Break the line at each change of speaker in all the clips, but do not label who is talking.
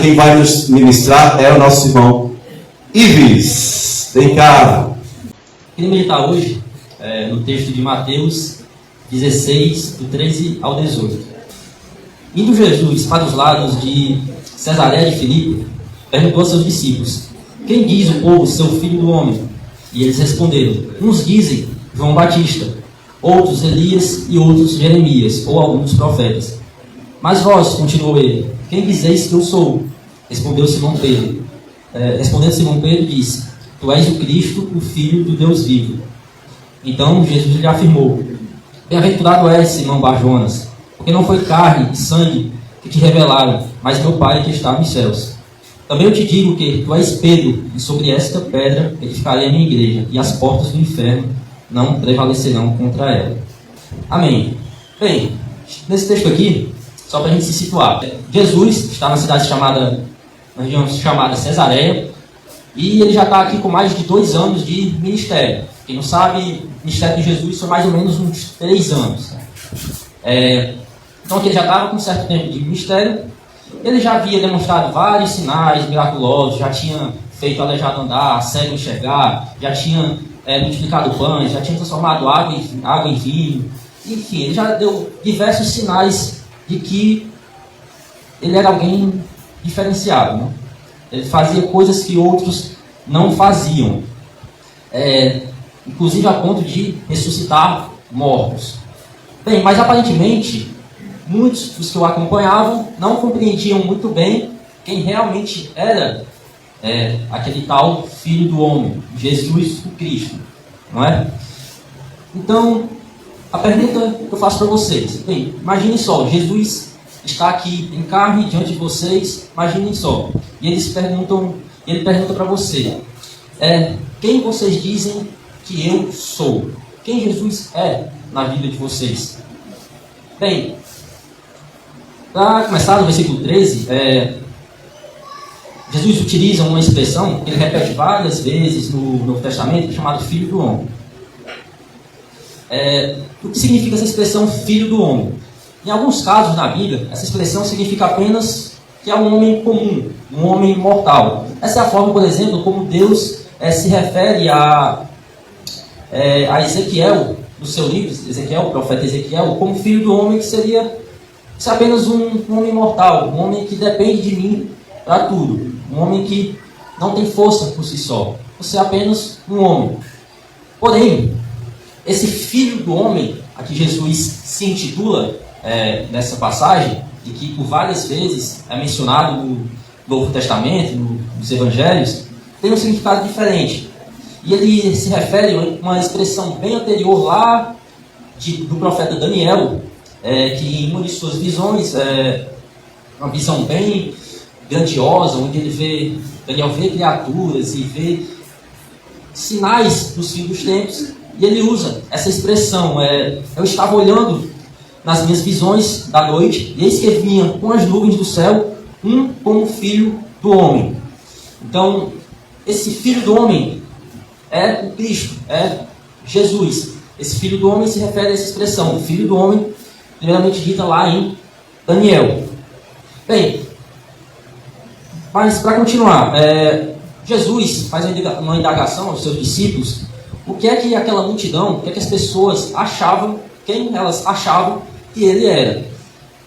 quem vai nos ministrar é o nosso irmão Ives. Vem cá.
Queria meditar hoje no texto de Mateus 16, do 13 ao 18. Indo Jesus para os lados de Cesareia de Filipe, perguntou a seus discípulos: quem diz o povo ser o filho do homem? E eles responderam: uns dizem João Batista, outros Elias e outros Jeremias, ou algum dos profetas. Mas vós, continuou ele, quem dizeis que eu sou? Respondendo Simão Pedro, disse: tu és o Cristo, o Filho do Deus vivo. Então Jesus lhe afirmou: bem-aventurado és, Simão Bar-Jonas, porque não foi carne e sangue que te revelaram, mas meu Pai que está nos céus. Também eu te digo que tu és Pedro, e sobre esta pedra edificarei a minha igreja, e as portas do inferno não prevalecerão contra ela. Amém. Bem, nesse texto aqui, só para a gente se situar, Jesus está na cidade na região chamada Cesareia, e ele já está aqui com mais de 2 anos de ministério. Quem não sabe, o ministério de Jesus foi mais ou menos uns 3 anos. Então aqui ele já estava com um certo tempo de ministério. Ele já havia demonstrado vários sinais miraculosos, já tinha feito o aleijado andar, cego enxergar, já tinha multiplicado pães, já tinha transformado água em vinho. Enfim, ele já deu diversos sinais de que ele era alguém diferenciado, né? Ele fazia coisas que outros não faziam, inclusive a ponto de ressuscitar mortos. Bem, mas aparentemente muitos dos que o acompanhavam não compreendiam muito bem quem realmente era aquele tal Filho do Homem, Jesus o Cristo, não é? Então, a pergunta que eu faço para vocês, bem, imaginem só, Jesus está aqui em carne diante de vocês, imaginem só, e ele pergunta para você, quem vocês dizem que eu sou? Quem Jesus é na vida de vocês? Bem, para começar, no versículo 13, Jesus utiliza uma expressão que ele repete várias vezes no Novo Testamento, chamado Filho do Homem. O que significa essa expressão Filho do Homem? Em alguns casos na Bíblia, essa expressão significa apenas que é um homem comum, um homem mortal. Essa é a forma, por exemplo, como Deus se refere a Ezequiel, no seu livro, Ezequiel, o profeta Ezequiel, como filho do homem, que seria apenas um homem mortal, um homem que depende de mim para tudo, um homem que não tem força por si só, você é apenas um homem. Porém, esse filho do homem, a que Jesus se intitula nessa passagem, e que por várias vezes é mencionado no Novo Testamento, nos Evangelhos, tem um significado diferente. E ele se refere a uma expressão bem anterior lá do profeta Daniel, que em uma de suas visões, uma visão bem grandiosa, onde Daniel vê criaturas e vê sinais dos fins dos tempos, e ele usa essa expressão, eu estava olhando nas minhas visões da noite, e eis que vinha com as nuvens do céu, um como filho do homem. Então, esse filho do homem é o Cristo, é Jesus. Esse filho do homem se refere a essa expressão, o filho do homem, primeiramente dita lá em Daniel. Bem, mas para continuar, Jesus faz uma indagação aos seus discípulos, o que é que aquela multidão, o que é que as pessoas achavam, quem elas achavam que ele era.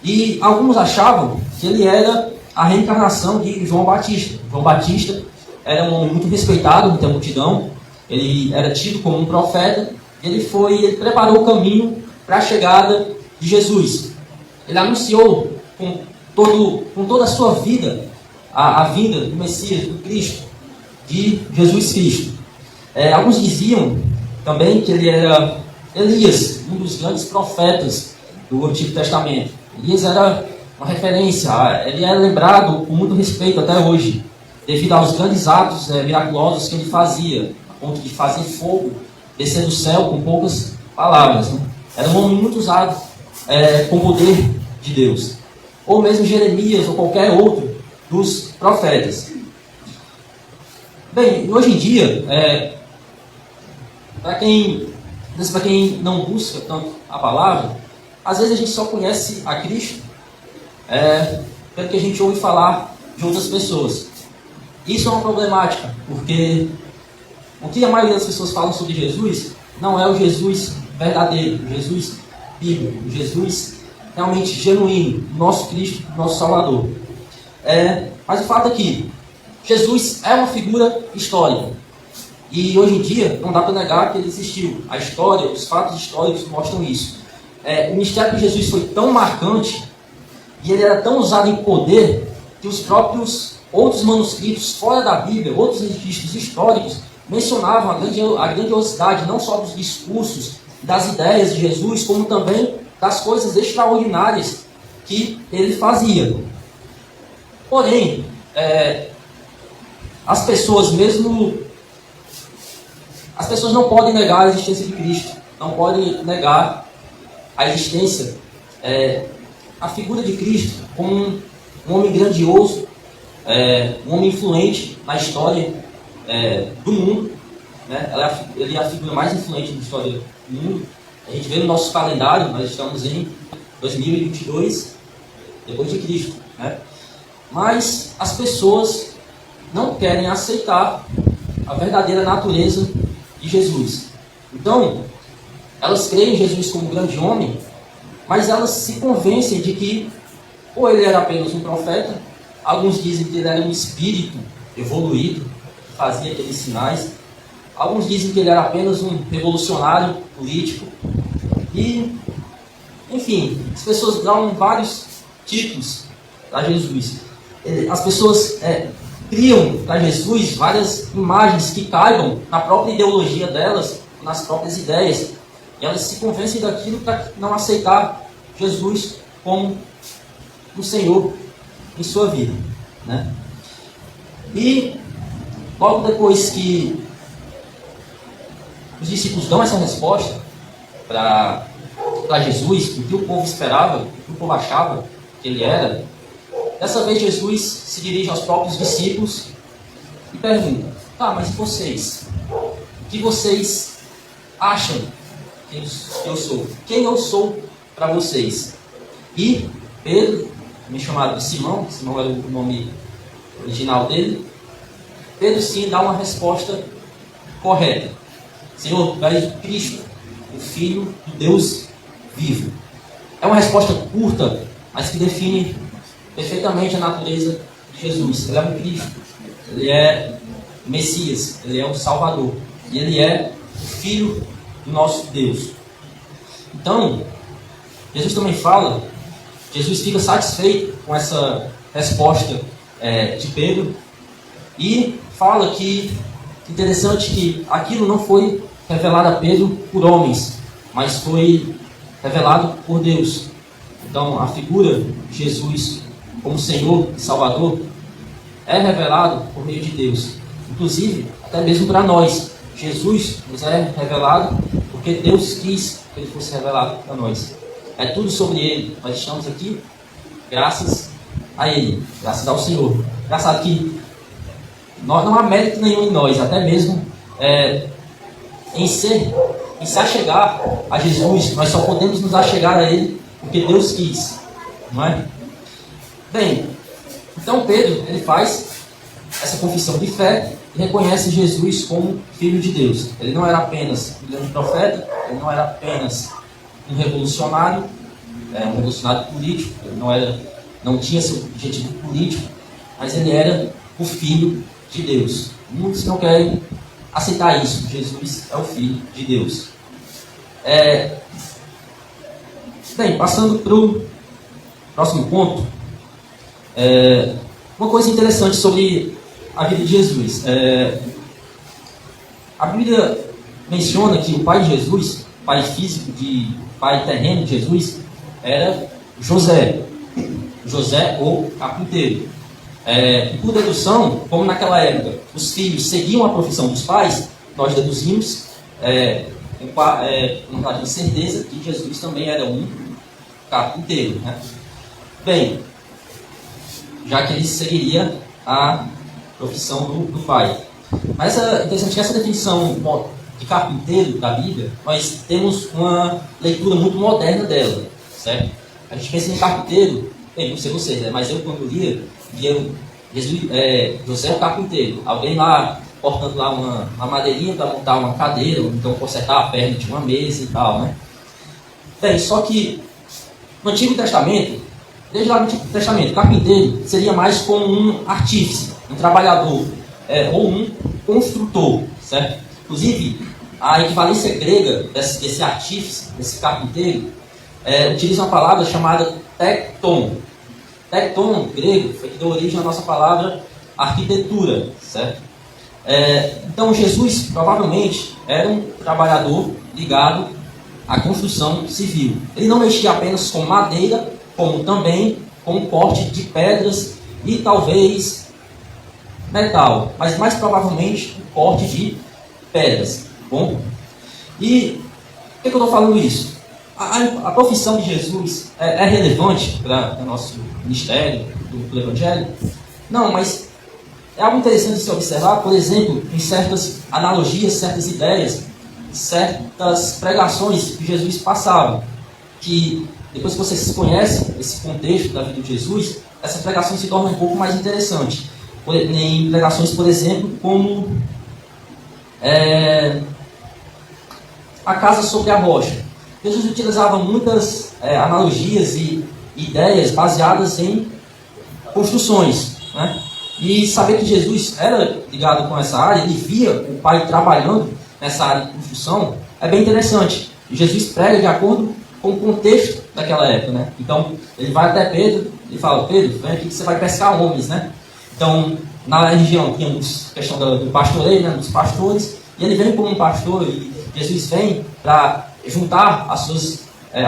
E alguns achavam que ele era a reencarnação de João Batista. João Batista era um homem muito respeitado entre a multidão, ele era tido como um profeta, ele preparou o caminho para a chegada de Jesus. Ele anunciou com toda a sua vida a vinda do Messias, do Cristo, de Jesus Cristo. Alguns diziam também que ele era Elias, um dos grandes profetas do Antigo Testamento. Elias era uma referência, ele é lembrado com muito respeito até hoje, devido aos grandes atos miraculosos que ele fazia, a ponto de fazer fogo descer do céu com poucas palavras, né? Era um homem muito usado com o poder de Deus. Ou mesmo Jeremias ou qualquer outro dos profetas. Bem, hoje em dia, para quem não busca tanto a palavra, às vezes a gente só conhece a Cristo pelo que a gente ouve falar de outras pessoas. Isso é uma problemática, porque o que a maioria das pessoas falam sobre Jesus não é o Jesus verdadeiro, o Jesus bíblico, o Jesus realmente genuíno, nosso Cristo, nosso Salvador. Mas o fato é que Jesus é uma figura histórica. E hoje em dia não dá para negar que ele existiu. A história, os fatos históricos mostram isso. O ministério de Jesus foi tão marcante e ele era tão usado em poder que os próprios outros manuscritos fora da Bíblia, outros registros históricos, mencionavam a grandiosidade não só dos discursos, das ideias de Jesus, como também das coisas extraordinárias que ele fazia. Porém, as pessoas não podem negar a existência de Cristo, não podem negar a existência, a figura de Cristo como um homem grandioso, um homem influente na história do mundo, né? Ele é a figura mais influente na história do mundo. A gente vê no nosso calendário, nós estamos em 2022, depois de Cristo, né? Mas as pessoas não querem aceitar a verdadeira natureza de Jesus. Então, elas creem em Jesus como um grande homem, mas elas se convencem de que ou ele era apenas um profeta, alguns dizem que ele era um espírito evoluído, que fazia aqueles sinais, alguns dizem que ele era apenas um revolucionário político, e, enfim, as pessoas dão vários títulos a Jesus. As pessoas criam para Jesus várias imagens que caibam na própria ideologia delas, nas próprias ideias, e elas se convencem daquilo para não aceitar Jesus como o Senhor em sua vida, né? E logo depois que os discípulos dão essa resposta para Jesus, o que o povo esperava, o que o povo achava que ele era, dessa vez Jesus se dirige aos próprios discípulos e pergunta: mas e vocês? O que vocês acham que eu sou? Quem eu sou para vocês? E Pedro, me chamado de Simão era o nome original dele, Pedro sim dá uma resposta correta: Senhor, tu és Cristo, o Filho do Deus vivo. É uma resposta curta, mas que define perfeitamente a natureza de Jesus. Ele é um Cristo, ele é o Messias, ele é o Salvador, e ele é o Filho do nosso Deus. Então, Jesus também fala, Jesus fica satisfeito com essa resposta de Pedro, e fala que, interessante que aquilo não foi revelado a Pedro por homens, mas foi revelado por Deus. Então, a figura de Jesus como Senhor e Salvador é revelado por meio de Deus. Inclusive, até mesmo para nós, Jesus nos é revelado porque Deus quis que ele fosse revelado para nós. É tudo sobre ele. Nós estamos aqui graças a ele, graças ao Senhor. Engraçado que não há mérito nenhum em nós, até mesmo em se achegar a Jesus. Nós só podemos nos achegar a ele porque Deus quis, não é? Bem, então Pedro, ele faz essa confissão de fé e reconhece Jesus como Filho de Deus. Ele não era apenas um grande profeta, ele não era apenas um revolucionário político, ele não tinha seu objetivo político, mas ele era o Filho de Deus. Muitos não querem aceitar isso. Jesus é o Filho de Deus. Bem, passando para o próximo ponto, uma coisa interessante sobre a vida de Jesus. A Bíblia menciona que o pai de Jesus, pai físico, pai terreno de Jesus, era José ou carpinteiro. E por dedução, como naquela época os filhos seguiam a profissão dos pais, nós deduzimos com certeza que Jesus também era um carpinteiro, né? Bem, já que ele seguiria a profissão do pai. Mas é interessante que essa definição de carpinteiro da Bíblia, nós temos uma leitura muito moderna dela, certo? A gente pensa em carpinteiro, bem, não sei vocês, né? Mas eu quando via José é o carpinteiro, alguém lá cortando lá uma madeirinha para montar uma cadeira, ou então consertar a perna de uma mesa e tal, né? Bem, só que no Antigo Testamento, desde lá no Antigo Testamento, o carpinteiro seria mais como um artífice, um trabalhador, ou um construtor, certo? Inclusive, a equivalência grega desse artífice, desse carpinteiro, utiliza uma palavra chamada tecton. Tecton, grego, foi que deu origem à nossa palavra arquitetura, certo? Então, Jesus provavelmente era um trabalhador ligado à construção civil. Ele não mexia apenas com madeira, como também com o corte de pedras e talvez metal, mas mais provavelmente o corte de pedras. Bom, e por que eu estou falando isso? A profissão de Jesus é relevante para o nosso ministério, do Evangelho? Não, mas é algo interessante de se observar, por exemplo, em certas analogias, certas ideias, certas pregações que Jesus passava, que depois que vocês conhecem esse contexto da vida de Jesus, essas pregações se tornam um pouco mais interessantes. Em pregações, por exemplo, como a casa sobre a rocha. Jesus utilizava muitas analogias e ideias baseadas em construções, né? E saber que Jesus era ligado com essa área, ele via o Pai trabalhando nessa área de construção, é bem interessante. Jesus prega de acordo com o contexto daquela época, né? Então, ele vai até Pedro e fala: Pedro, vem aqui que você vai pescar homens, né? Então, na região tínhamos a questão do pastoreio, né? Dos pastores, e ele vem como um pastor, e Jesus vem para juntar as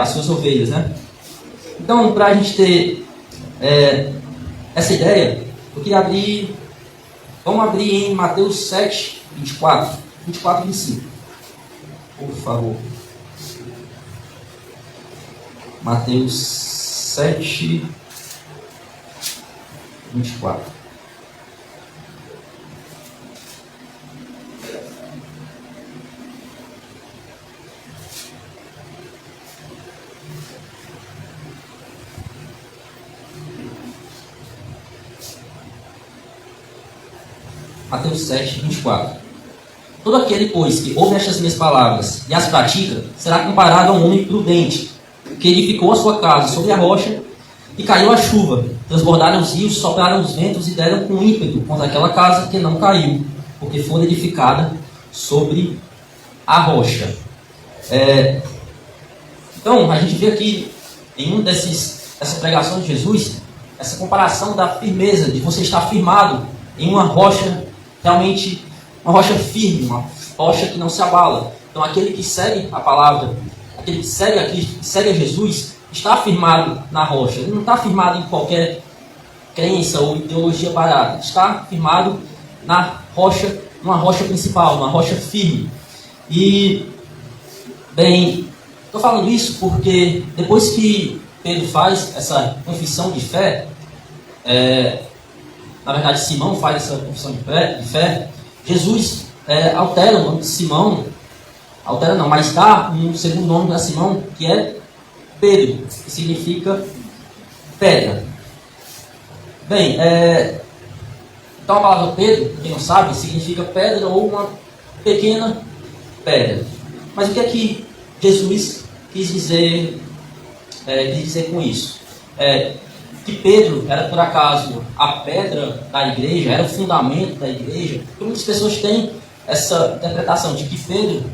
suas ovelhas, né? Então, para a gente ter essa ideia, eu queria vamos abrir em Mateus 7, 24 e 25, por favor. Mateus 7, 24. Mateus 7, 24. Todo aquele, pois, que ouve estas minhas palavras e as pratica, será comparado a um homem prudente, que edificou a sua casa sobre a rocha, e caiu a chuva, transbordaram os rios, sopraram os ventos e deram com ímpeto contra aquela casa, que não caiu, porque foi edificada sobre a rocha. Então, a gente vê aqui, em dessas pregações de Jesus, essa comparação da firmeza, de você estar firmado em uma rocha, realmente uma rocha firme, uma rocha que não se abala. Então, aquele que segue a palavra, aquele que segue a Cristo, que segue a Jesus, está firmado na rocha. Ele não está firmado em qualquer crença ou ideologia barata. Está firmado na rocha, numa rocha principal, numa rocha firme. E, bem, estou falando isso porque depois que Pedro faz essa confissão de fé, na verdade Simão faz essa confissão de fé, Jesus altera o nome de Simão, altera não, mas dá um segundo nome a Simão, que é Pedro, que significa pedra. Bem, então a palavra Pedro, quem não sabe, significa pedra ou uma pequena pedra. Mas o que é que Jesus quis dizer com isso? Que Pedro era por acaso a pedra da igreja, era o fundamento da igreja. Porque muitas pessoas têm essa interpretação de que Pedro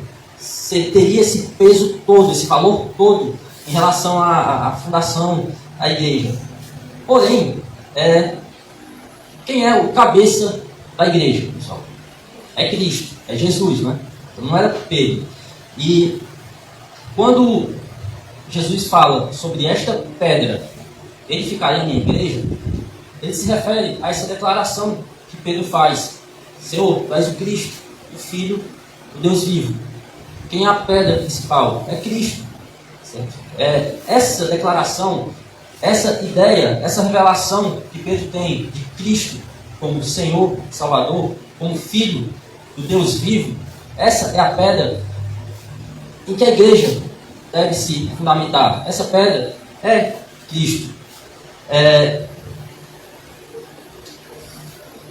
teria esse peso todo, esse valor todo em relação à fundação da igreja. Porém, quem é o cabeça da igreja, pessoal? É Cristo, é Jesus, né? Então não era Pedro. E quando Jesus fala sobre esta pedra edificarei minha igreja, ele se refere a essa declaração que Pedro faz: Senhor, tu és o Cristo, o Filho do Deus vivo. Quem é a pedra principal? É Cristo. Certo? Essa declaração, essa ideia, essa revelação que Pedro tem de Cristo como Senhor, Salvador, como Filho do Deus vivo, essa é a pedra em que a igreja deve se fundamentar. Essa pedra é Cristo.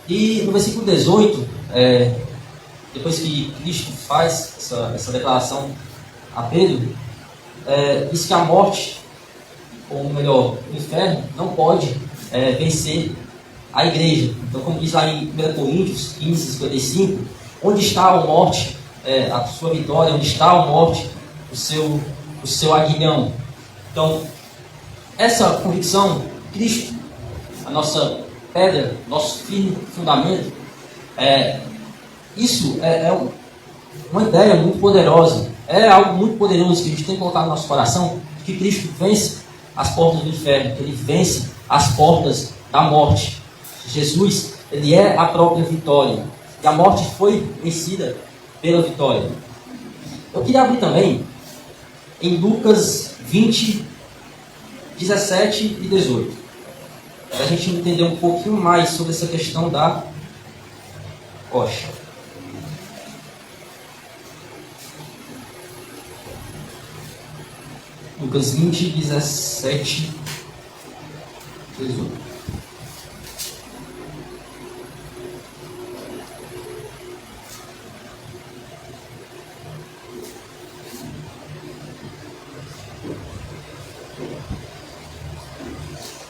E no versículo 18, depois que Cristo faz essa declaração a Pedro, diz que a morte, ou melhor, o inferno, não pode vencer a igreja. Então, como diz lá em 1 Coríntios 15:55, onde está a morte, a sua vitória? Onde está a morte, o seu aguilhão? Então, essa convicção, Cristo, a nossa pedra, nosso firme fundamento, isso é uma ideia muito poderosa, é algo muito poderoso que a gente tem que colocar no nosso coração, que Cristo vence as portas do inferno, que Ele vence as portas da morte. Jesus, Ele é a própria vitória, e a morte foi vencida pela vitória. Eu queria abrir também em Lucas 20, 17 e 18, para a gente entender um pouquinho mais sobre essa questão da hoxa. Lucas 20, 17, 18.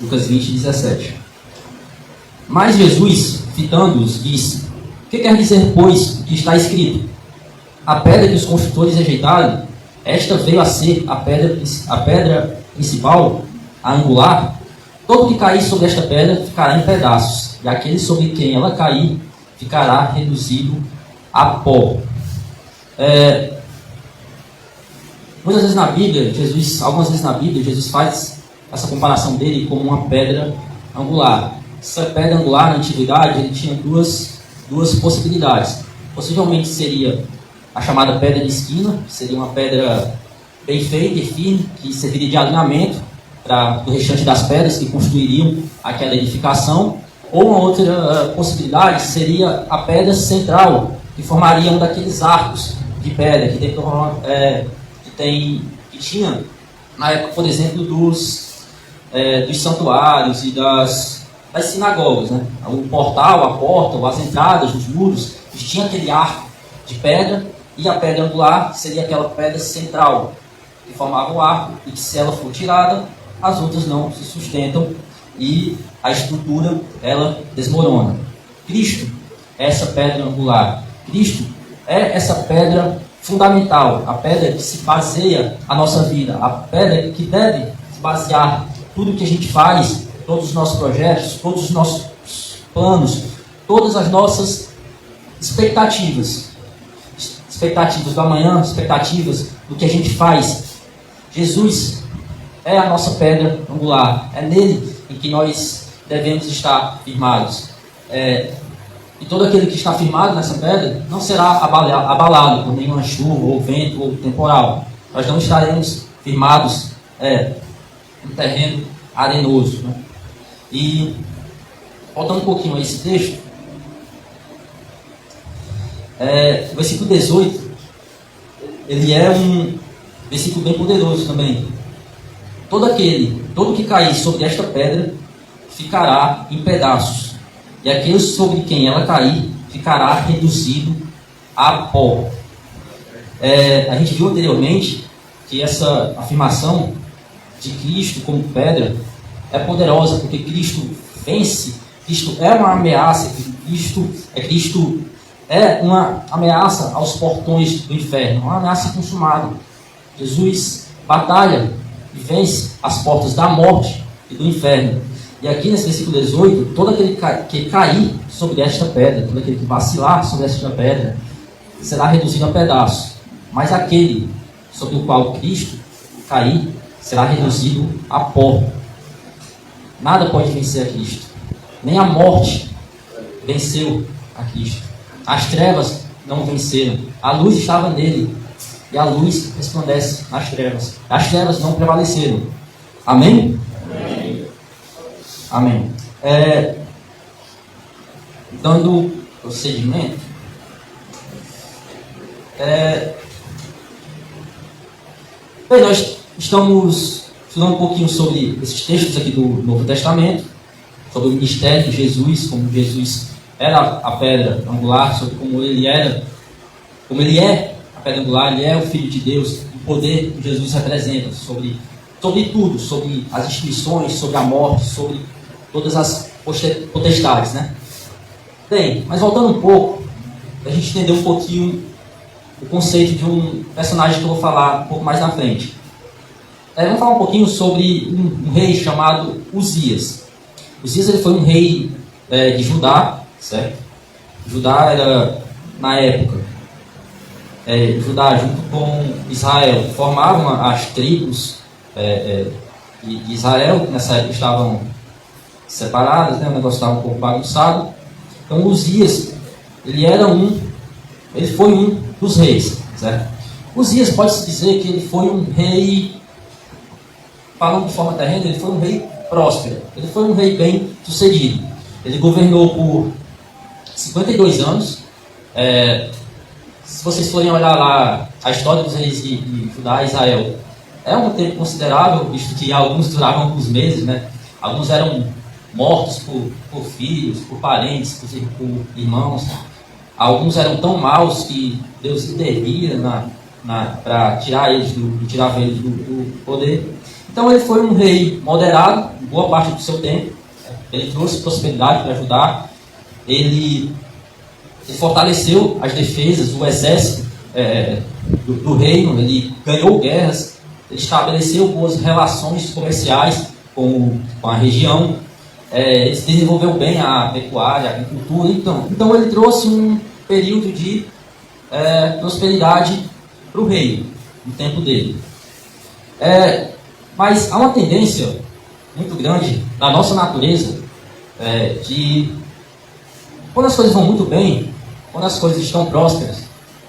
Lucas 20, 17. Mas Jesus, fitando-os, disse: O que quer dizer, pois, o que está escrito? A pedra que os construtores rejeitaram, esta veio a ser a pedra principal, a angular. Todo que cair sobre esta pedra ficará em pedaços, e aquele sobre quem ela cair ficará reduzido a pó. Muitas vezes na Bíblia, algumas vezes na Bíblia, Jesus faz essa comparação dele como uma pedra angular. Essa pedra angular, na antiguidade, ele tinha duas possibilidades. Possivelmente seria a chamada pedra de esquina, que seria uma pedra bem feita e firme, que serviria de alinhamento do restante das pedras que construiriam aquela edificação. Ou uma outra possibilidade seria a pedra central, que formaria um daqueles arcos de pedra que tinha na época, por exemplo, dos santuários e das sinagogas, né? O portal, a porta, ou as entradas dos muros, tinha aquele arco de pedra, e a pedra angular seria aquela pedra central que formava o arco, e que, se ela for tirada, as outras não se sustentam e a estrutura ela desmorona. Cristo é essa pedra angular. Cristo é essa pedra fundamental, a pedra que se baseia a nossa vida, a pedra que deve se basear tudo que a gente faz, todos os nossos projetos, todos os nossos planos, todas as nossas expectativas do amanhã, expectativas do que a gente faz. Jesus é a nossa pedra angular, é nele em que nós devemos estar firmados. E todo aquele que está firmado nessa pedra não será abalado por nenhuma chuva, ou vento, ou temporal. Nós não estaremos firmados no terreno arenoso, né? E voltando um pouquinho a esse texto, o versículo 18, ele é um versículo bem poderoso também. Todo que cair sobre esta pedra ficará em pedaços, e aquele sobre quem ela cair ficará reduzido a pó. A gente viu anteriormente que essa afirmação de Cristo como pedra é poderosa, porque Cristo vence, Cristo é uma ameaça, Cristo é uma ameaça aos portões do inferno, uma ameaça consumada. Jesus batalha e vence as portas da morte e do inferno. E aqui nesse versículo 18, todo aquele que cair sobre esta pedra, todo aquele que vacilar sobre esta pedra, será reduzido a pedaços. Mas aquele sobre o qual Cristo cair, será reduzido a pó. Nada pode vencer a Cristo. Nem a morte venceu a Cristo. As trevas não venceram. A luz estava nele, e a luz resplandece nas trevas. As trevas não prevaleceram. Amém? Amém. Dando procedimento, bem, nós estamos falando um pouquinho sobre esses textos aqui do Novo Testamento, sobre o ministério de Jesus, como Jesus era a pedra angular, sobre como ele era, como ele é a pedra angular, ele é o Filho de Deus, o poder que Jesus representa sobre tudo, sobre as instituições, sobre a morte, sobre todas as potestades, né? Bem, mas voltando um pouco, a gente entender um pouquinho o conceito de um personagem que eu vou falar um pouco mais na frente. Vamos falar um pouquinho sobre um rei chamado Uzias. Uzias ele foi um rei de Judá, certo? Judá era, na época, Judá junto com Israel formavam as tribos de Israel, que nessa época estavam separadas, né? O negócio estava um pouco bagunçado. Então Uzias, ele foi um dos reis, certo? Uzias pode-se dizer que ele foi um rei, falando de forma terrena, ele foi um rei próspero, ele foi um rei bem sucedido. Ele governou por 52 anos. Se vocês forem olhar lá a história dos reis de Judá e Israel, é um tempo considerável, visto que alguns duravam alguns meses, né? Alguns eram mortos por filhos, por parentes, por irmãos. Alguns eram tão maus que Deus intervia para tirar eles do poder. Então ele foi um rei moderado, boa parte do seu tempo. Ele trouxe prosperidade para Judá. Ele fortaleceu as defesas, o exército do reino. Ele ganhou guerras. Ele estabeleceu boas relações comerciais com a região. Ele desenvolveu bem a pecuária, a agricultura. Então ele trouxe um período de prosperidade para o reino, no tempo dele. Mas há uma tendência muito grande na nossa natureza de, quando as coisas vão muito bem, quando as coisas estão prósperas,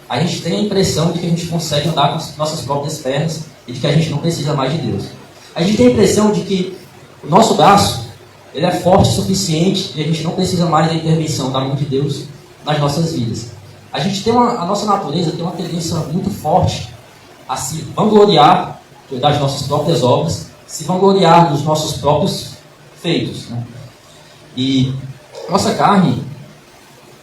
a gente tem a impressão de que a gente consegue andar com as nossas próprias pernas e de que a gente não precisa mais de Deus. A gente tem a impressão de que o nosso braço ele é forte o suficiente e a gente não precisa mais da intervenção da mão de Deus nas nossas vidas. A nossa natureza tem uma tendência muito forte a se vangloriar das nossas próprias obras, se vangloriar dos nossos próprios feitos, né? E nossa carne,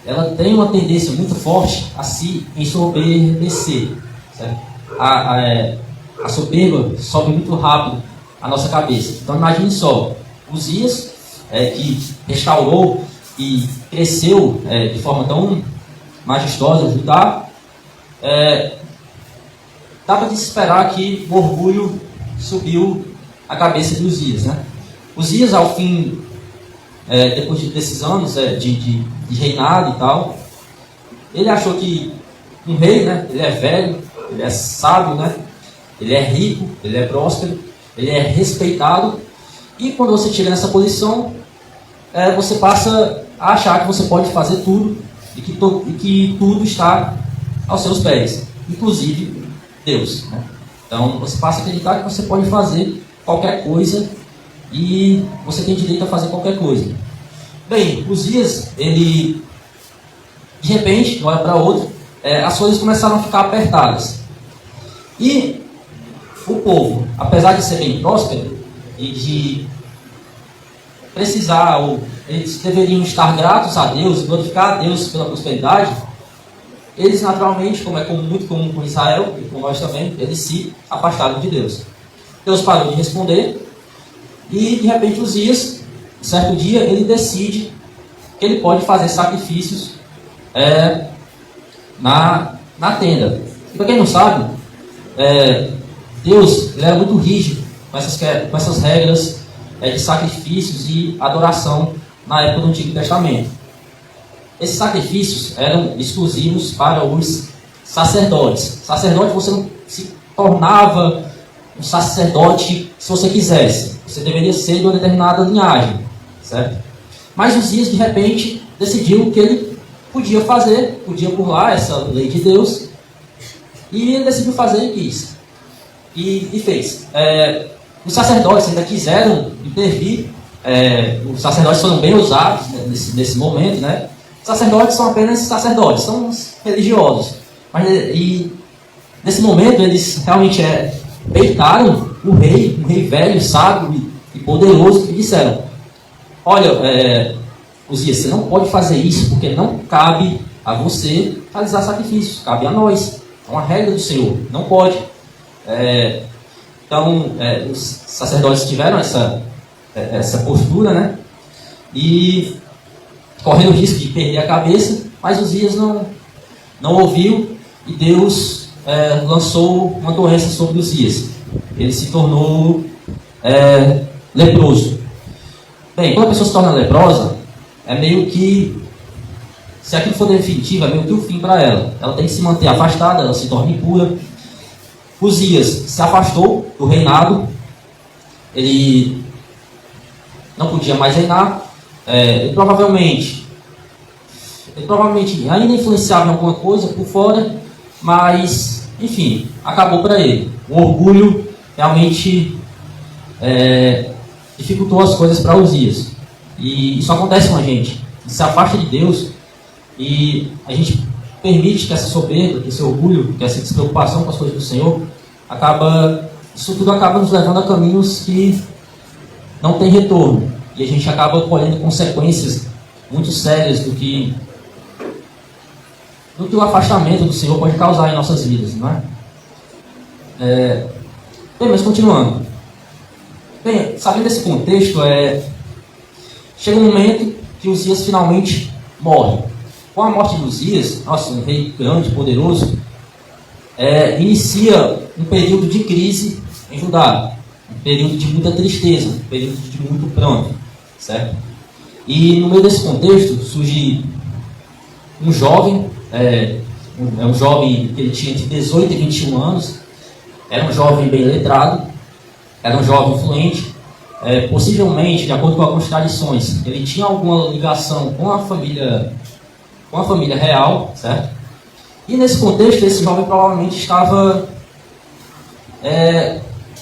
ela tem uma tendência muito forte a se ensoberbecer, certo? A soberba sobe muito rápido a nossa cabeça. Então imagine só, Uzias, que restaurou e cresceu de forma tão majestosa Judá, dava de se esperar que o orgulho subiu a cabeça de Uzias, né? Uzias, ao fim, depois desses anos de reinado e tal, ele achou que um rei, né? Ele é velho, ele é sábio, né? Ele é rico, ele é próspero, ele é respeitado. E quando você chega nessa posição, você passa a achar que você pode fazer tudo e que tudo está aos seus pés, inclusive Deus, né? Então você passa a acreditar que você pode fazer qualquer coisa e você tem direito a fazer qualquer coisa. Bem, Uzias, ele de repente, de uma hora para outra, as coisas começaram a ficar apertadas. E o povo, apesar de ser bem próspero e de precisar, ou eles deveriam estar gratos a Deus, glorificar a Deus pela prosperidade, eles naturalmente, como é muito comum com Israel e com nós também, eles se afastaram de Deus. Deus parou de responder e de repente Uzias, certo dia, ele decide que ele pode fazer sacrifícios na tenda. E para quem não sabe, Deus ele era muito rígido com essas regras de sacrifícios e adoração na época do Antigo Testamento. Esses sacrifícios eram exclusivos para os sacerdotes. Sacerdote, você não se tornava um sacerdote se você quisesse. Você deveria ser de uma determinada linhagem, certo? Mas Uzias, de repente, decidiu que ele podia burlar essa lei de Deus, e ele decidiu fazer e quis. E fez. Os sacerdotes ainda quiseram intervir. Os sacerdotes foram bem ousados, né, nesse momento, né? Os sacerdotes são apenas sacerdotes, são os religiosos. E nesse momento eles realmente peitaram um rei velho, sábio e poderoso, e disseram: olha, Uzias, você não pode fazer isso porque não cabe a você realizar sacrifícios, cabe a nós. É uma regra do Senhor, não pode. Então, os sacerdotes tiveram essa postura, né? E correndo o risco de perder a cabeça, mas Uzias não ouviu e Deus lançou uma doença sobre Uzias. Ele se tornou leproso. Bem, quando a pessoa se torna leprosa, é meio que, se aquilo for definitivo, é meio que o fim para ela. Ela tem que se manter afastada, ela se torna impura. Uzias se afastou do reinado, ele não podia mais reinar, ele provavelmente ainda influenciava em alguma coisa por fora, mas, enfim, acabou para ele. O orgulho realmente dificultou as coisas para Uzias. E isso acontece com a gente. A gente se afasta de Deus e a gente permite que essa soberba, que esse orgulho, que essa despreocupação com as coisas do Senhor, isso tudo acaba nos levando a caminhos que não tem retorno. E a gente acaba colhendo consequências muito sérias do que o afastamento do Senhor pode causar em nossas vidas, não é? Bem, mas continuando. Bem, sabendo desse contexto, chega um momento que Uzias finalmente morre. Com a morte de Uzias, um rei grande, poderoso, inicia um período de crise em Judá, um período de muita tristeza, um período de muito pranto, certo? E no meio desse contexto surge um jovem, um jovem que ele tinha entre 18 e 21 anos, era um jovem bem letrado, era um jovem influente, possivelmente, de acordo com algumas tradições, ele tinha alguma ligação com a família real, certo? E nesse contexto, esse jovem provavelmente estava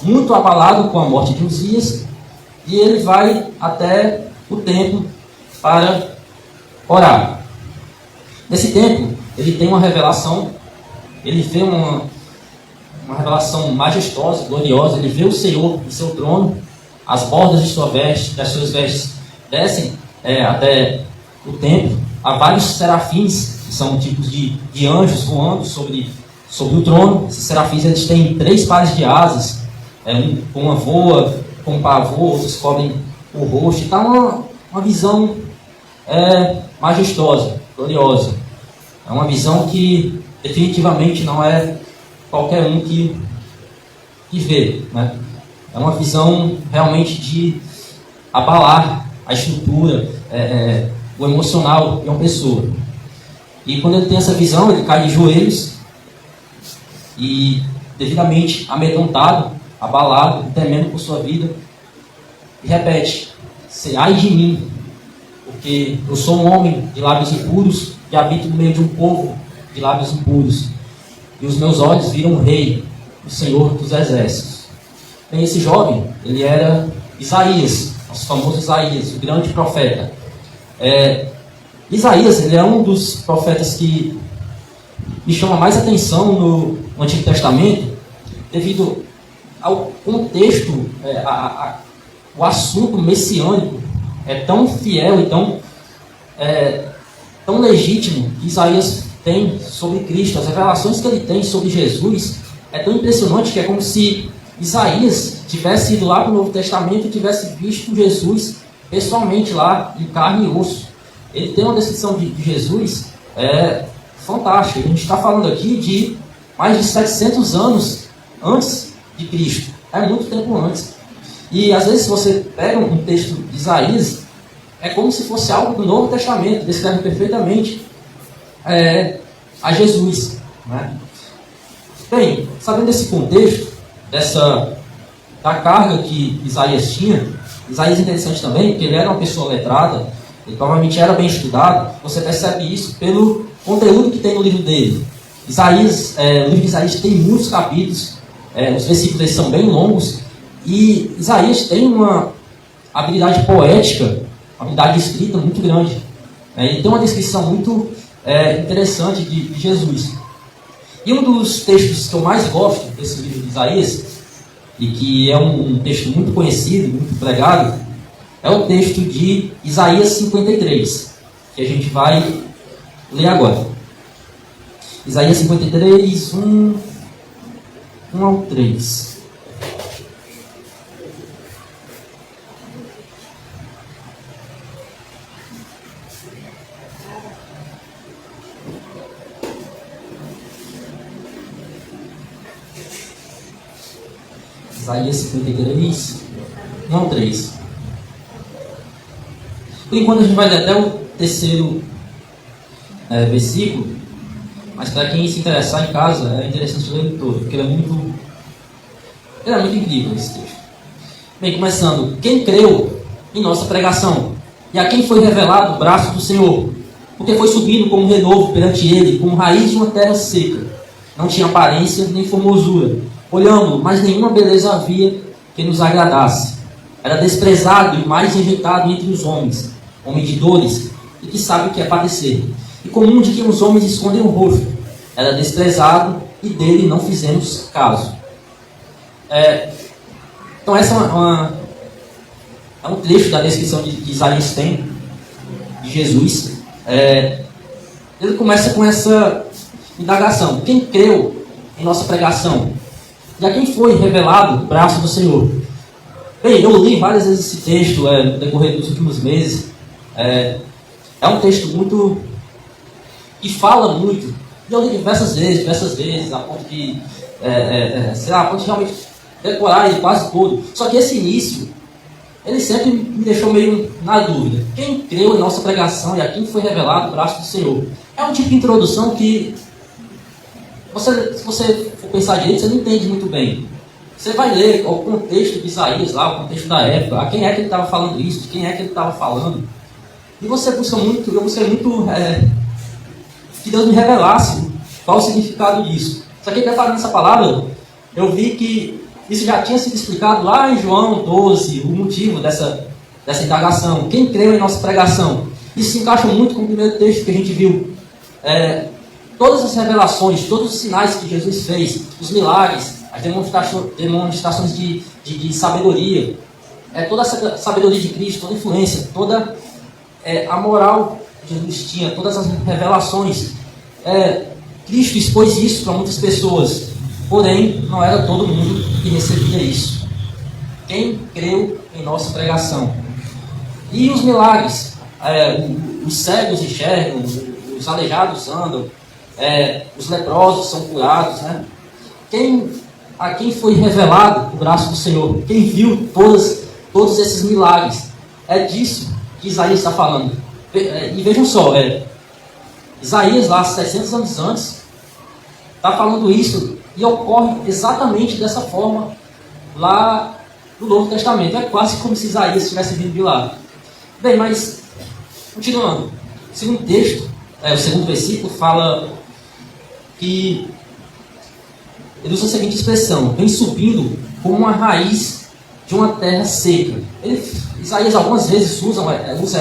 muito abalado com a morte de Uzias, e ele vai até o templo para orar. Nesse tempo, ele tem uma revelação, ele vê uma revelação majestosa, gloriosa, ele vê o Senhor em seu trono, as bordas de das suas vestes descem até o templo, há vários serafins, que são tipos de anjos voando sobre o trono. Esses serafins eles têm 3 pares de asas, uma voa, com um pavor, outros cobrem o rosto. Então uma visão majestosa, gloriosa. É uma visão que definitivamente não é qualquer um que vê, né? É uma visão realmente de abalar a estrutura, o emocional de uma pessoa. E quando ele tem essa visão, ele cai de joelhos e, devidamente amedrontado, abalado, temendo por sua vida, e repete: ai de mim, porque eu sou um homem de lábios impuros e habito no meio de um povo de lábios impuros, e os meus olhos viram o Rei, o Senhor dos Exércitos. Bem, esse jovem, ele era Isaías, nosso famoso Isaías, o grande profeta. Isaías, ele é um dos profetas que me chama mais atenção no Antigo Testamento, devido ao contexto, o assunto messiânico é tão fiel e tão legítimo que Isaías tem sobre Cristo. As revelações que ele tem sobre Jesus é tão impressionante que é como se Isaías tivesse ido lá para o Novo Testamento e tivesse visto Jesus pessoalmente lá, em carne e osso. Ele tem uma descrição de Jesus fantástica. A gente está falando aqui de mais de 700 anos antes de Cristo. É muito tempo antes. E às vezes, se você pega um texto de Isaías, é como se fosse algo do Novo Testamento, descreve perfeitamente a Jesus, né? Bem, sabendo desse contexto, da carga que Isaías tinha, Isaías é interessante também, porque ele era uma pessoa letrada, ele provavelmente era bem estudado. Você percebe isso pelo conteúdo que tem no livro dele. O livro de Isaías tem muitos capítulos, os versículos são bem longos, e Isaías tem uma habilidade poética, uma habilidade de escrita muito grande. Ele tem uma descrição muito interessante de Jesus. E um dos textos que eu mais gosto desse livro de Isaías, e que é um texto muito conhecido, muito pregado, é o texto de Isaías 53, que a gente vai ler agora. Isaías 53, 1 ao 3. Isaías 53, 1 ao 3. Por enquanto a gente vai ler até o terceiro versículo, mas para quem se interessar em casa, é interessante ler ele todo, porque ele é muito incrível esse texto. Bem, começando, quem creu em nossa pregação, e a quem foi revelado o braço do Senhor, porque foi subindo como renovo perante ele, como raiz de uma terra seca, não tinha aparência nem formosura, olhando, mas nenhuma beleza havia que nos agradasse. Era desprezado e mais rejeitado entre os homens, homem de dores, e que sabe o que é padecer. E comum de que os homens escondem o rosto. Era desprezado e dele não fizemos caso. Então essa é um trecho da descrição que Isaías tem de Jesus. Ele começa com essa indagação. Quem creu em nossa pregação? E a quem foi revelado o braço do Senhor? Bem, eu li várias vezes esse texto no decorrer dos últimos meses. É um texto muito que fala muito. E eu li diversas vezes, a ponto de a ponto de realmente decorar ele quase todo. Só que esse início, ele sempre me deixou meio na dúvida. Quem creu em nossa pregação e a quem foi revelado o braço do Senhor? É um tipo de introdução que se você for pensar direito, você não entende muito bem. Você vai ler o contexto de Isaías lá, o contexto da época, a quem é que ele estava falando isso, de quem é que ele estava falando. E você busca muito, eu busquei muito que Deus me revelasse qual o significado disso. Só que preparando essa palavra, eu vi que isso já tinha sido explicado lá em João 12, o motivo dessa indagação. Quem creu em nossa pregação? Isso se encaixa muito com o primeiro texto que a gente viu. Todas as revelações, todos os sinais que Jesus fez, os milagres, as demonstrações de sabedoria, toda essa sabedoria de Cristo, toda a influência, toda a moral que Jesus tinha, todas as revelações. Cristo expôs isso para muitas pessoas, porém não era todo mundo que recebia isso. Quem creu em nossa pregação? E os milagres? Os cegos enxergam, os aleijados andam, os leprosos são curados, né? A quem foi revelado o braço do Senhor? Quem viu todos esses milagres? É disso que Isaías está falando. E vejam só, Isaías lá 700 anos antes está falando isso e ocorre exatamente dessa forma lá no Novo Testamento. É quase como se Isaías tivesse vindo de lá. Bem, mas continuando, o segundo texto, o segundo versículo fala que ele usa a seguinte expressão: vem subindo como uma raiz de uma terra seca. Isaías algumas vezes usa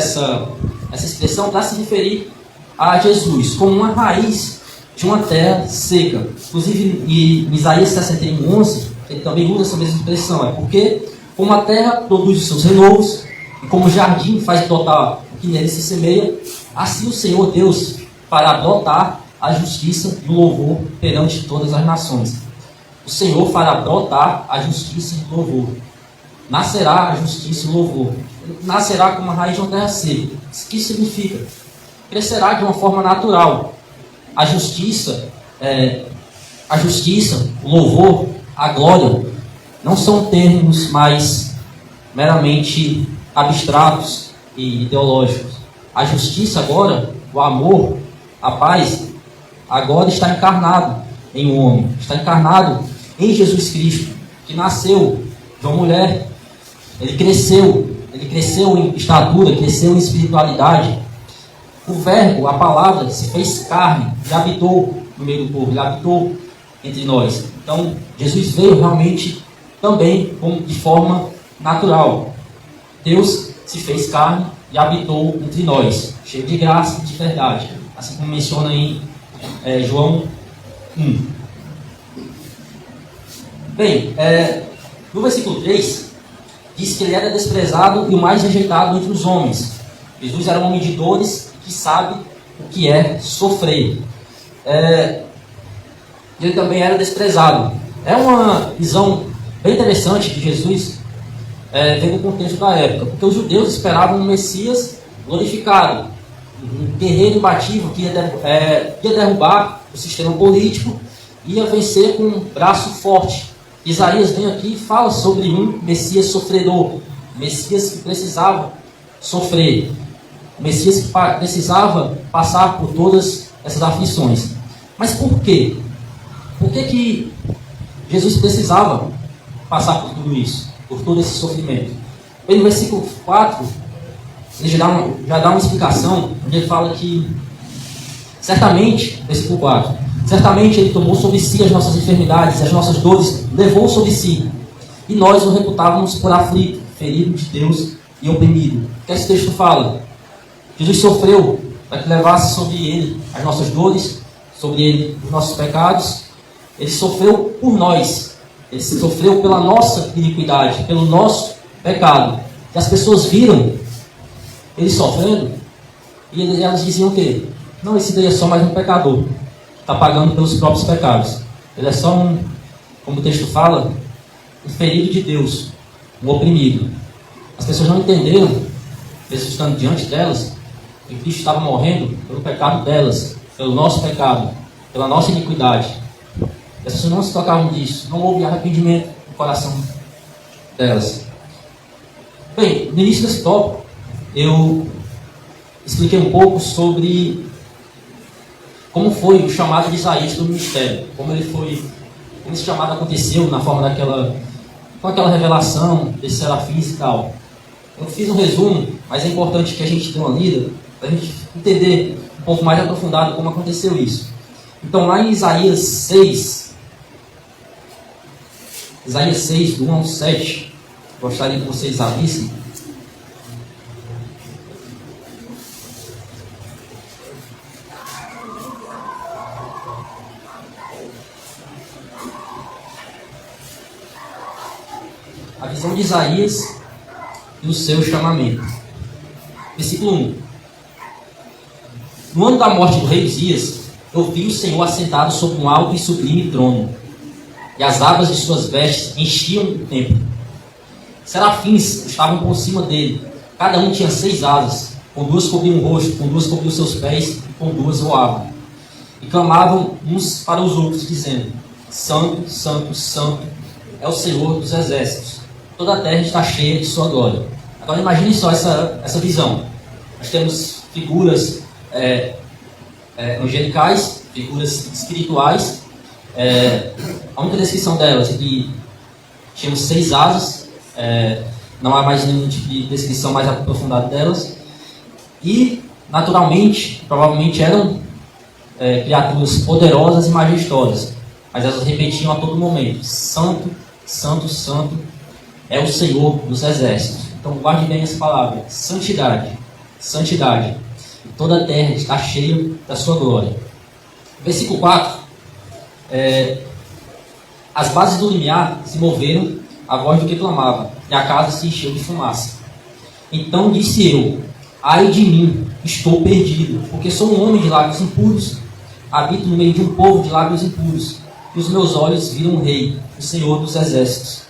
essa expressão para se referir a Jesus como uma raiz de uma terra seca. Inclusive em Isaías 61:11 ele também usa essa mesma expressão. Porque como a terra produz os seus renovos e como o jardim faz brotar o que nele se semeia, assim o Senhor Deus fará brotar a justiça e o louvor perante todas as nações. O Senhor fará brotar a justiça e o louvor. Nascerá a justiça e o louvor. Nascerá como uma raiz de uma terra seca. O que significa? Crescerá de uma forma natural. A justiça, o louvor, a glória, não são termos mais meramente abstratos e ideológicos. A justiça agora, o amor, a paz, agora está encarnado em um homem, está encarnado em Jesus Cristo, que nasceu de uma mulher. Ele cresceu em estatura, cresceu em espiritualidade. O verbo, a palavra, se fez carne e habitou no meio do povo, ele habitou entre nós. Então, Jesus veio realmente também de forma natural. Deus se fez carne e habitou entre nós, cheio de graça e de verdade, assim como menciona em João 1. Bem, no versículo 3, diz que ele era desprezado e o mais rejeitado entre os homens. Jesus era um homem de dores que sabe o que é sofrer. Ele também era desprezado. É uma visão bem interessante de Jesus, vendo o contexto da época, porque os judeus esperavam um Messias glorificado, um guerreiro imbatível que ia derrubar o sistema político, ia vencer com um braço forte. Isaías vem aqui e fala sobre um Messias sofredor, Messias que precisava sofrer, Messias que precisava passar por todas essas aflições. Mas por quê? Por que Jesus precisava passar por tudo isso, por todo esse sofrimento? Bem, no versículo 4, ele já dá uma explicação, onde ele fala que, certamente, versículo 4, certamente ele tomou sobre si as nossas enfermidades, as nossas dores, levou sobre si, e nós o reputávamos por aflito, ferido de Deus e oprimido. O que esse texto fala? Jesus sofreu para que levasse sobre ele as nossas dores, sobre ele os nossos pecados. Ele sofreu por nós, ele sofreu pela nossa iniquidade, pelo nosso pecado. E as pessoas viram ele sofrendo, e elas diziam o quê? Não, esse daí é só mais um pecador, está pagando pelos próprios pecados. Ele é só como o texto fala, um ferido de Deus, um oprimido. As pessoas não entenderam, mesmo estando diante delas, que Cristo estava morrendo pelo pecado delas, pelo nosso pecado, pela nossa iniquidade. As pessoas não se tocavam disso, não houve arrependimento no coração delas. Bem, no início desse tópico, eu expliquei um pouco sobre como foi o chamado de Isaías do ministério, como esse chamado aconteceu na forma com aquela revelação desses serafins e tal. Eu fiz um resumo, mas é importante que a gente dê uma lida, para a gente entender um pouco mais aprofundado como aconteceu isso. Então, lá em Isaías 6, do 1 ao 7, gostaria que vocês abrissem. A visão de Isaías e o seu chamamento. Versículo 1. No ano da morte do rei Uzias, eu vi o Senhor assentado sobre um alto e sublime trono, e as abas de suas vestes enchiam o templo. Serafins estavam por cima dele, cada um tinha 6 asas, com 2 cobriam o rosto, com 2 cobriam seus pés, e com 2 voavam. E clamavam uns para os outros, dizendo: Santo, Santo, Santo é o Senhor dos exércitos. Toda a terra está cheia de sua glória. Agora imagine só essa visão. Nós temos figuras angelicais, figuras espirituais. A única descrição delas é que tinham 6 asas. Não há mais nenhum tipo de descrição mais aprofundada delas. E, naturalmente, provavelmente eram criaturas poderosas e majestosas. Mas elas repetiam a todo momento: Santo, Santo, Santo é o Senhor dos exércitos. Então guarde bem essa palavra: santidade, santidade. E toda a terra está cheia da sua glória. Versículo 4. As bases do limiar se moveram à voz do que clamava, e a casa se encheu de fumaça. Então disse eu: ai de mim, estou perdido, porque sou um homem de lábios impuros, habito no meio de um povo de lábios impuros, e os meus olhos viram o Rei, o Senhor dos exércitos.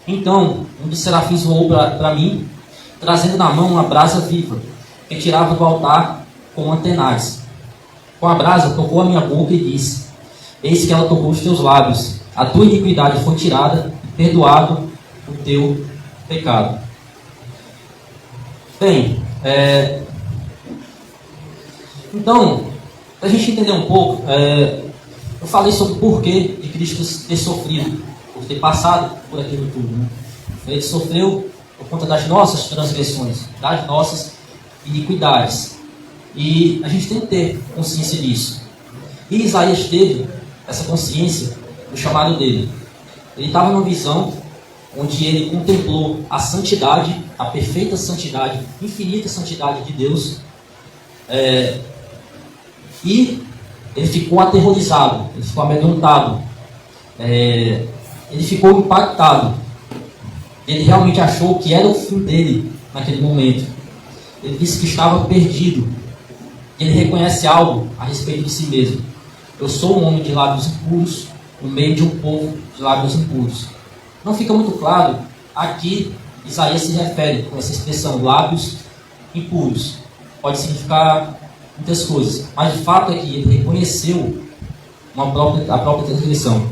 Então um dos serafins voou para mim, trazendo na mão uma brasa viva, que tirava do altar com antenais. Com a brasa tocou a minha boca e disse: eis que ela tocou os teus lábios, a tua iniquidade foi tirada e perdoado o teu pecado. Bem, então, para a gente entender um pouco, eu falei sobre o porquê de Cristo ter sofrido, por ter passado por aquilo tudo, né? Ele sofreu por conta das nossas transgressões, das nossas iniquidades. E a gente tem que ter consciência disso. E Isaías teve essa consciência do chamado dele. Ele estava numa visão onde ele contemplou a santidade, a perfeita santidade, infinita santidade de Deus. E ele ficou aterrorizado, ele ficou amedrontado, ele ficou impactado. Ele realmente achou que era o fim dele naquele momento. Ele disse que estava perdido. Ele reconhece algo a respeito de si mesmo. Eu sou um homem de lábios impuros, no meio de um povo de lábios impuros. Não fica muito claro a que Isaías se refere com essa expressão, lábios impuros. Pode significar muitas coisas, mas o fato é que ele reconheceu a própria transgressão.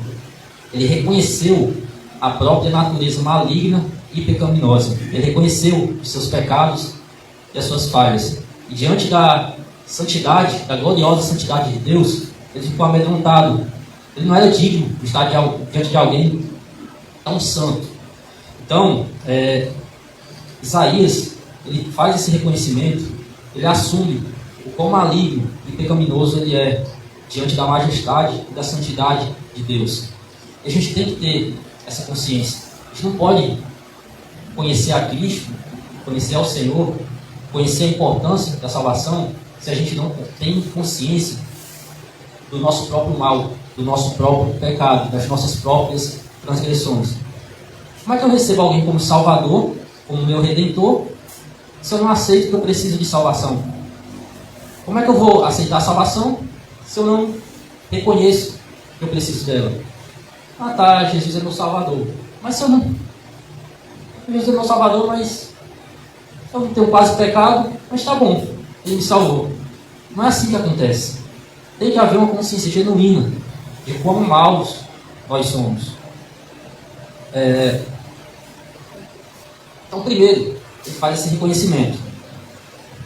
Ele reconheceu a própria natureza maligna e pecaminosa. Ele reconheceu os seus pecados e as suas falhas. E diante da santidade, da gloriosa santidade de Deus, ele ficou amedrontado. Ele não era digno de estar diante de alguém tão santo. Então, Isaías, ele faz esse reconhecimento, ele assume o quão maligno e pecaminoso ele é diante da majestade e da santidade de Deus. E a gente tem que ter essa consciência. A gente não pode conhecer a Cristo, conhecer ao Senhor, conhecer a importância da salvação, se a gente não tem consciência do nosso próprio mal, do nosso próprio pecado, das nossas próprias transgressões. Como é que eu recebo alguém como Salvador, como meu Redentor, se eu não aceito que eu preciso de salvação? Como é que eu vou aceitar a salvação se eu não reconheço que eu preciso dela? Ah tá, Jesus é meu Salvador. Mas se eu não... Jesus é meu Salvador, mas eu não tenho quase pecado, mas tá bom, Ele me salvou. Não é assim que acontece. Tem que haver uma consciência genuína de quão maus nós somos. Então, primeiro, ele faz esse reconhecimento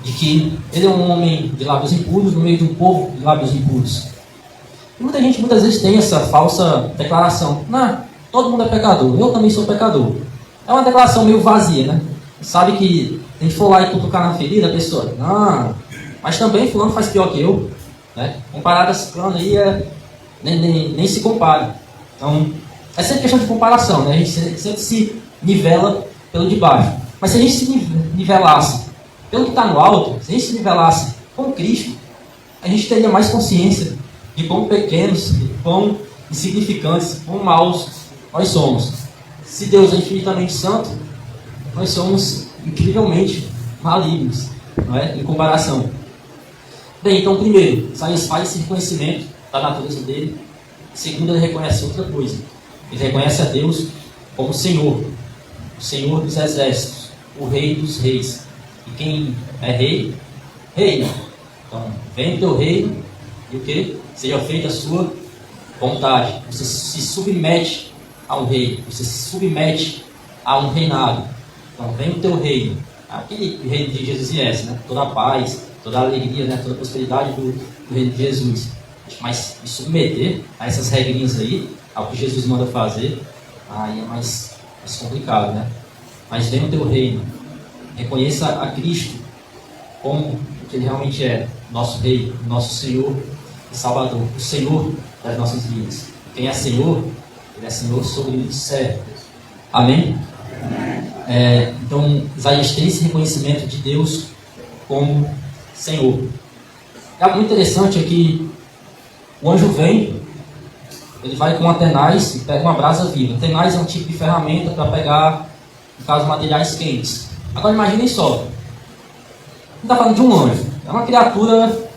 de que ele é um homem de lábios impuros no meio de um povo de lábios impuros. E muita gente muitas vezes tem essa falsa declaração: não, todo mundo é pecador, eu também sou pecador. É uma declaração meio vazia, né? Sabe que a gente for lá e cutucar na ferida, a pessoa, não, mas também fulano faz pior que eu, né? Comparado a fulano aí, nem se compara. Então, é sempre questão de comparação, né? A gente sempre se nivela pelo de baixo. Mas se a gente se nivelasse pelo que está no alto, se a gente se nivelasse com Cristo, a gente teria mais consciência de quão pequenos, de quão insignificantes, quão maus nós somos. Se Deus é infinitamente santo, nós somos incrivelmente malignos, não é? Em comparação. Bem, então, primeiro, Isaías faz esse reconhecimento da natureza dele. Segundo, ele reconhece outra coisa. Ele reconhece a Deus como Senhor, o Senhor dos exércitos, o Rei dos reis. E quem é rei, reina. Então, vem o teu reino e o que? Seja feita a sua vontade. Você se submete ao rei, você se submete a um reinado. Então, vem o teu reino. Aquele reino de Jesus viesse, né? Toda a paz, toda a alegria, né? Toda a prosperidade do reino de Jesus. Mas me submeter a essas regrinhas aí, ao que Jesus manda fazer, aí é mais complicado, né? Mas vem o teu reino. Reconheça a Cristo como o que Ele realmente é. Nosso Rei, nosso Senhor e Salvador. O Senhor das nossas vidas. Quem é Senhor, Ele é Senhor sobre o servo. Amém? Então, Isaías tem esse reconhecimento de Deus como Senhor. É muito interessante que o anjo vem, ele vai com uma tenaz e pega uma brasa viva. Tenaz é um tipo de ferramenta para pegar, no caso, materiais quentes. Agora imaginem só, não está falando de um anjo, é uma criatura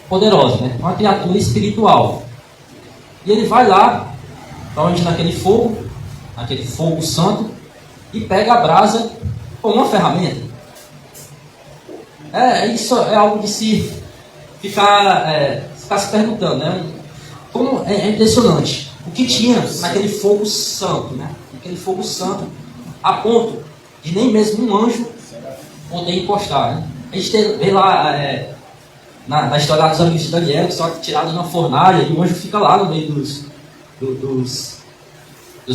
poderosa, né? Uma criatura espiritual. E ele vai lá, para onde naquele fogo santo, e pega a brasa com uma ferramenta. Isso é algo de se ficar se perguntando, né? Como é impressionante o que tinha naquele fogo santo, né? Aquele fogo santo, a ponto de nem mesmo um anjo poder encostar, né? A gente vê lá na história dos amigos de Daniel, que só tirados na fornalha, e o anjo fica lá no meio dos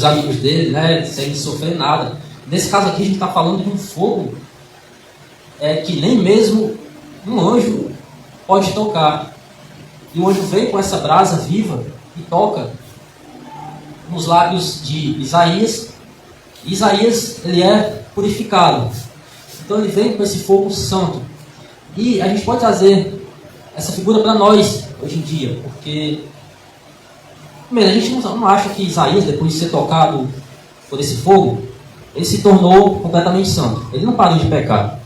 amigos dele, né? Sem sofrer nada. Nesse caso aqui a gente está falando de um fogo que nem mesmo um anjo pode tocar. E o anjo vem com essa brasa viva e toca nos lábios de Isaías. E Isaías, ele é purificado. Então ele vem com esse fogo santo. E a gente pode trazer essa figura para nós hoje em dia, porque primeiro, a gente não acha que Isaías, depois de ser tocado por esse fogo, ele se tornou completamente santo. Ele não parou de pecar.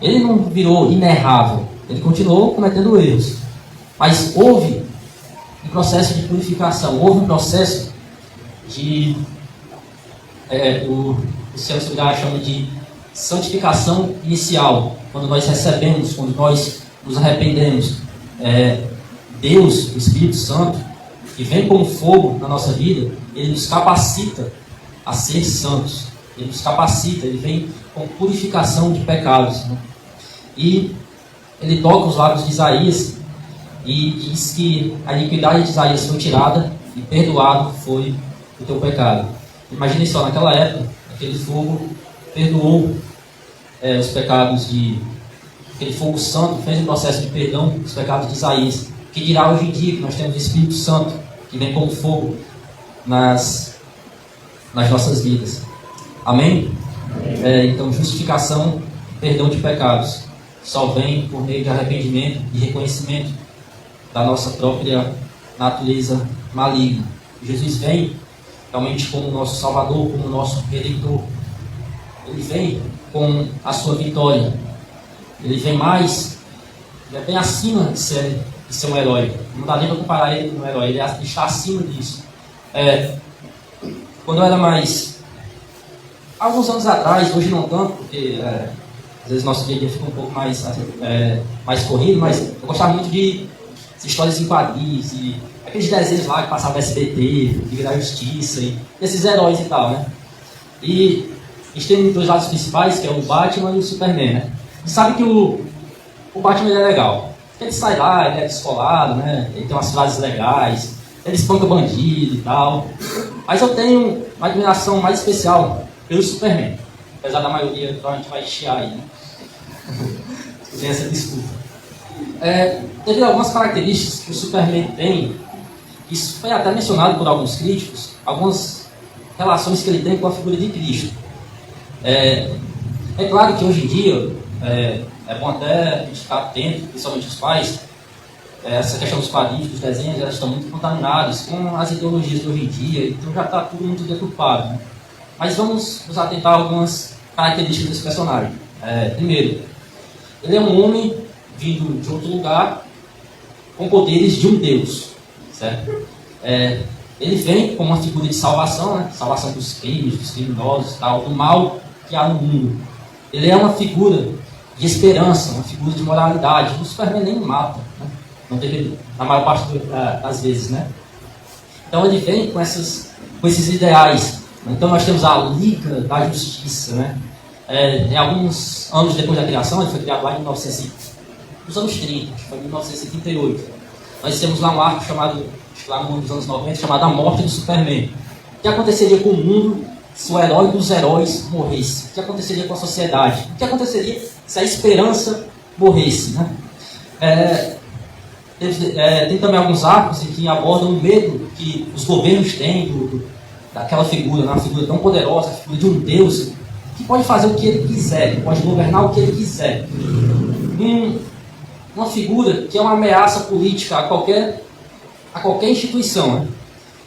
Ele não virou inerrável. Ele continuou cometendo erros. Mas houve um processo de purificação. Houve um processo de... o Céu chama de santificação inicial. Quando nós recebemos, quando nós nos arrependemos. Deus, o Espírito Santo, que vem como fogo na nossa vida, ele nos capacita a ser santos. Ele nos capacita, ele vem com purificação de pecados. Né? E ele toca os lábios de Isaías e diz que a iniquidade de Isaías foi tirada e perdoado foi o teu pecado. Imagine só, naquela época, aquele fogo perdoou os pecados aquele fogo santo fez um processo de perdão dos pecados de Isaías. Que dirá hoje em dia que nós temos o Espírito Santo, que vem como fogo nas nossas vidas. Amém? Então, justificação, perdão de pecados, só vem por meio de arrependimento e reconhecimento da nossa própria natureza maligna. Jesus vem realmente como nosso Salvador, como nosso Redentor. Ele vem com a sua vitória. Ele vem bem acima de ser um herói. Não dá nem para comparar ele com um herói. Ele está acima disso. Quando eu era alguns anos atrás, hoje não tanto, porque às vezes nosso dia a dia fica um pouco mais corrido, mas eu gostava muito de histórias em quadrinhos, e aqueles desenhos lá que passavam SBT, Liga da Justiça, e esses heróis e tal, né? E a gente tem dois lados principais, que é o Batman e o Superman, né? E sabe que o Batman ele é legal. Ele sai lá, ele é descolado, né? Ele tem umas frases legais, ele espanca bandido e tal. Mas eu tenho uma admiração mais especial pelo Superman. Apesar da maioria, provavelmente vai chiar aí, né? Tem essa desculpa. Teve algumas características que o Superman tem. Isso foi até mencionado por alguns críticos. Algumas relações que ele tem com a figura de Cristo. É claro que hoje em dia é bom até a gente ficar atento, principalmente os pais. Essa questão dos quadrinhos, dos desenhos, elas estão muito contaminadas com as ideologias de hoje em dia, então já está tudo muito deturpado. Né? Mas vamos nos atentar a algumas características desse personagem. Primeiro, ele é um homem vindo de outro lugar com poderes de um Deus. Certo? Ele vem como uma figura de salvação, né? Salvação dos crimes, dos criminosos, tal, do mal que há no mundo. Ele é uma figura de esperança, uma figura de moralidade. O Superman nem mata, né? Não teve, na maior parte das vezes, né? Então ele vem com esses ideais. Então nós temos a Liga da Justiça, né? Em alguns anos depois da criação, ele foi criado lá em nos anos 30, acho que foi em 1938. Nós temos lá um arco chamado, lá nos anos 90, chamado A Morte do Superman. O que aconteceria com o mundo se o herói dos heróis morresse? O que aconteceria com a sociedade? O que aconteceria se a esperança morresse? Né? Tem também alguns arcos em que abordam o medo que os governos têm daquela figura, né? Uma figura tão poderosa, a figura de um Deus que pode fazer o que ele quiser, que pode governar o que ele quiser. Uma figura que é uma ameaça política a qualquer instituição. Né?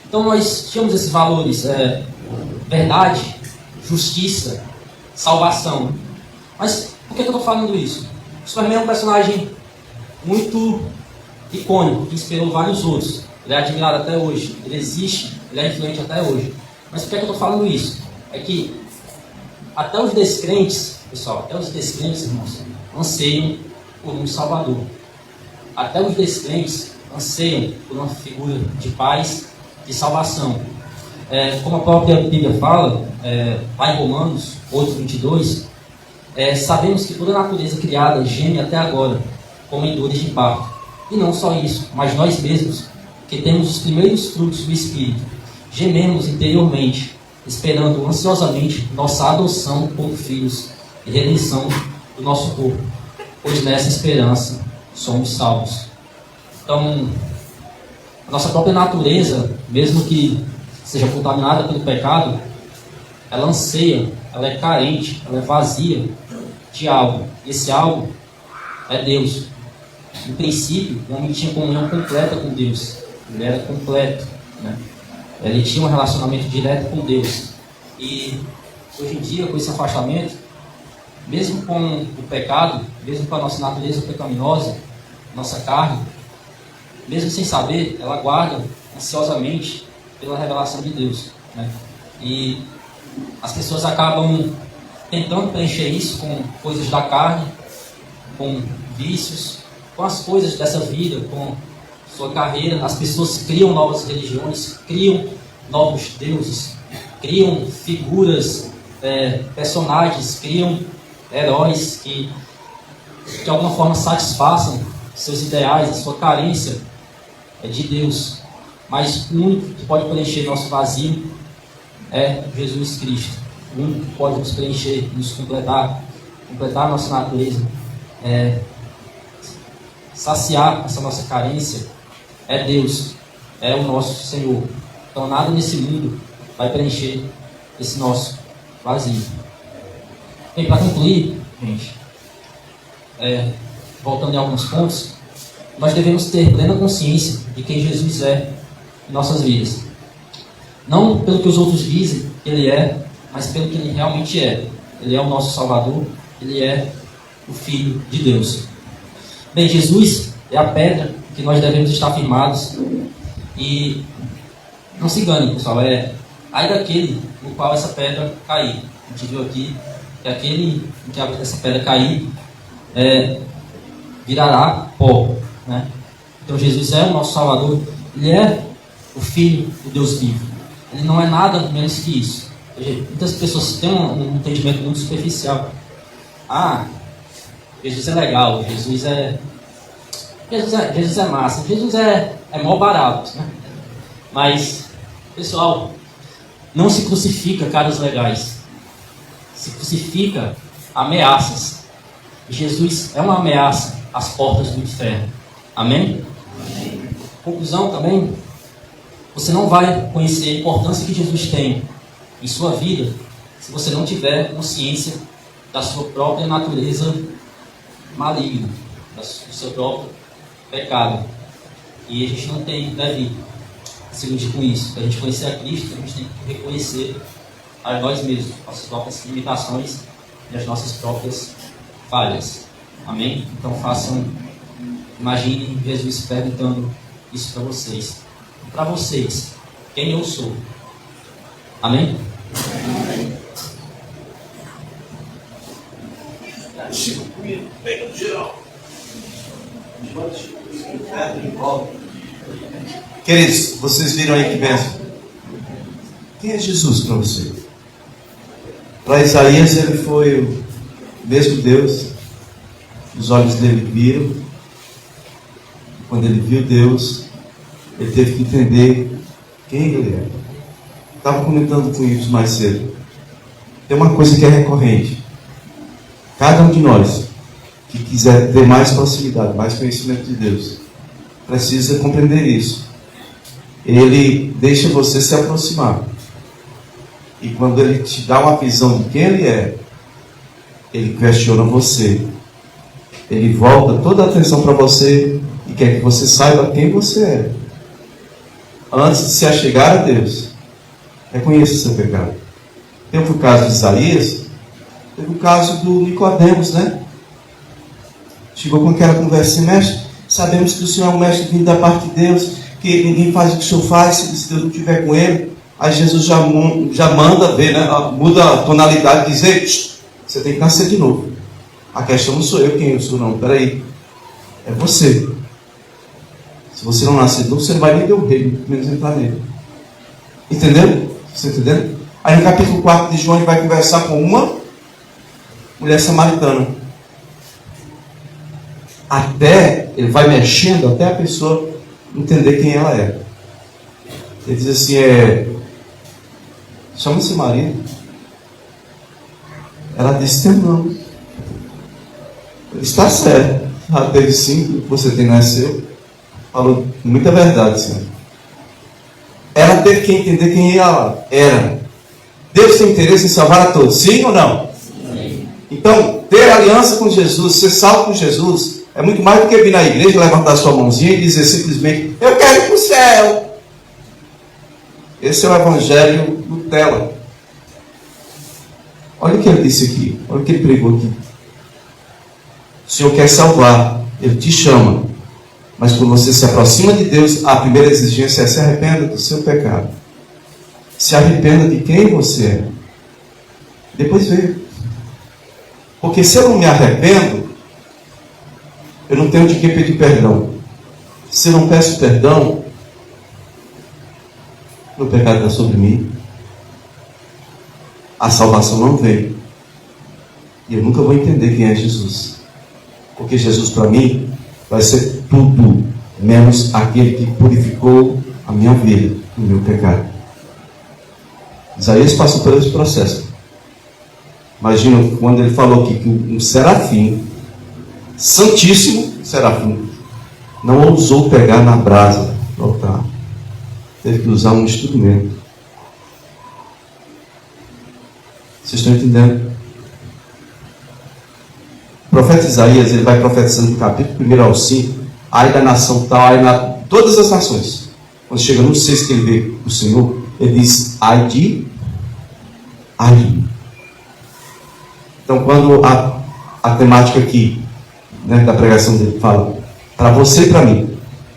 Então nós tínhamos esses valores, verdade, justiça, salvação. Né? Mas por que eu estou falando isso? O Superman é um personagem muito icônico, que inspirou vários outros. Ele é admirado até hoje, ele existe, ele é influente até hoje. Mas por que eu estou falando isso? É que até os descrentes, pessoal, irmãos, anseiam por um Salvador. Até os descrentes anseiam por uma figura de paz, de salvação. Como a própria Bíblia fala, lá em Romanos 8:22, sabemos que toda a natureza criada geme até agora, como em dores de parto. E não só isso, mas nós mesmos, que temos os primeiros frutos do Espírito, gememos interiormente, esperando ansiosamente nossa adoção como filhos e redenção do nosso corpo, pois nessa esperança somos salvos. Então, a nossa própria natureza, mesmo que seja contaminada pelo pecado, ela anseia, ela é carente, ela é vazia de algo. E esse algo é Deus. No princípio, o homem tinha comunhão completa com Deus. Ele era completo, né? Ele tinha um relacionamento direto com Deus. E hoje em dia, com esse afastamento, mesmo com o pecado, mesmo com a nossa natureza pecaminosa, nossa carne, mesmo sem saber, ela aguarda ansiosamente pela revelação de Deus, né? E as pessoas acabam tentando preencher isso com coisas da carne, com vícios, com as coisas dessa vida, com sua carreira. As pessoas criam novas religiões, criam novos deuses, criam figuras, personagens, criam heróis que de alguma forma satisfaçam seus ideais, a sua carência de Deus. Mas o único que pode preencher nosso vazio é Jesus Cristo. O único que pode nos preencher, nos completar a nossa natureza, saciar essa nossa carência, é Deus, é o nosso Senhor. Então nada nesse mundo vai preencher esse nosso vazio. Bem, para concluir, gente, voltando em alguns pontos, nós devemos ter plena consciência de quem Jesus é em nossas vidas. Não pelo que os outros dizem que Ele é, mas pelo que Ele realmente é. Ele é o nosso Salvador, Ele é o Filho de Deus. Bem, Jesus é a pedra que nós devemos estar firmados. E não se engane, pessoal, ai daquele no qual essa pedra cair. A gente viu aqui que aquele em que essa pedra cair virará pó, né? Então Jesus é o nosso Salvador, Ele é o Filho do Deus vivo. Ele não é nada menos que isso. Muitas pessoas têm um entendimento muito superficial. Jesus é legal, Jesus é massa, Jesus é mó barato, né? Mas, pessoal, não se crucifica caras legais, se crucifica ameaças. Jesus é uma ameaça às portas do inferno. Amém? Amém. Conclusão também, você não vai conhecer a importância que Jesus tem em sua vida se você não tiver consciência da sua própria natureza maligna, do seu próprio pecado. E a gente não deve se iludir com isso. Para a gente conhecer a Cristo, a gente tem que reconhecer a nós mesmos, as próprias limitações e as nossas próprias falhas. Amém? Então imaginem Jesus perguntando isso para vocês. Para vocês, quem eu sou? Amém? Amém.
Chico comigo, pega no geral. Queridos, vocês viram aí que bênção. Quem é Jesus para você? Para Isaías, ele foi o mesmo Deus. Os olhos dele viram. Quando ele viu Deus, ele teve que entender quem ele é. Estava comentando com isso mais cedo. Tem uma coisa que é recorrente. Cada um de nós que quiser ter mais proximidade, mais conhecimento de Deus, precisa compreender isso. Ele deixa você se aproximar. E quando ele te dá uma visão de quem ele é, ele questiona você. Ele volta toda a atenção para você e quer que você saiba quem você é. Antes de se achegar a Deus, reconheça o seu pecado. Teve o caso de Isaías, teve o caso do Nicodemos, né? Chegou com aquela conversa assim: mestre, sabemos que o Senhor é um mestre vindo da parte de Deus, que ninguém faz o que o Senhor faz se Deus não estiver com ele. Aí Jesus já manda ver, né? Muda a tonalidade e diz: você tem que nascer de novo. A questão não sou eu quem eu sou, não. Peraí, é você. Se você não nascer de novo, você não vai nem ver o reino, muito menos entrar nele. Entendeu? Você entendeu? Aí no capítulo 4 de João ele vai conversar com uma mulher samaritana. Ele vai mexendo até a pessoa entender quem ela é. Ele diz assim: chama seu marido. Ela disse: tem não. Ele está certo. Ela teve 5, você tem nasceu. Falou muita verdade, Senhor. Ela teve que entender quem ela era. Deus tem interesse em salvar a todos, sim ou não? Sim. Então, ter aliança com Jesus, ser salvo com Jesus, é muito mais do que vir na igreja, levantar sua mãozinha e dizer simplesmente: eu quero ir para o céu. Esse é o evangelho Nutella. Olha o que ele disse aqui. Olha o que ele pregou aqui. O Senhor quer salvar. Ele te chama. Mas quando você se aproxima de Deus, a primeira exigência é: se arrependa do seu pecado. Se arrependa de quem você é. Depois veio. Porque se eu não me arrependo, eu não tenho de quem pedir perdão. Se eu não peço perdão, meu pecado está sobre mim. A salvação não veio. E eu nunca vou entender quem é Jesus. Porque Jesus para mim vai ser tudo menos aquele que purificou a minha vida, o meu pecado. Isaías passou por esse processo. Imagina quando ele falou aqui que um serafim, santíssimo serafim, não ousou pegar na brasa do altar. Teve que usar um instrumento. Vocês estão entendendo? O profeta Isaías, ele vai profetizando do capítulo 1 ao 5, ai da nação tal, todas as nações. Quando chega no 6 que ele vê o Senhor, ele diz: ai de mim. Então, quando a temática aqui, né, da pregação dele fala para você e para mim,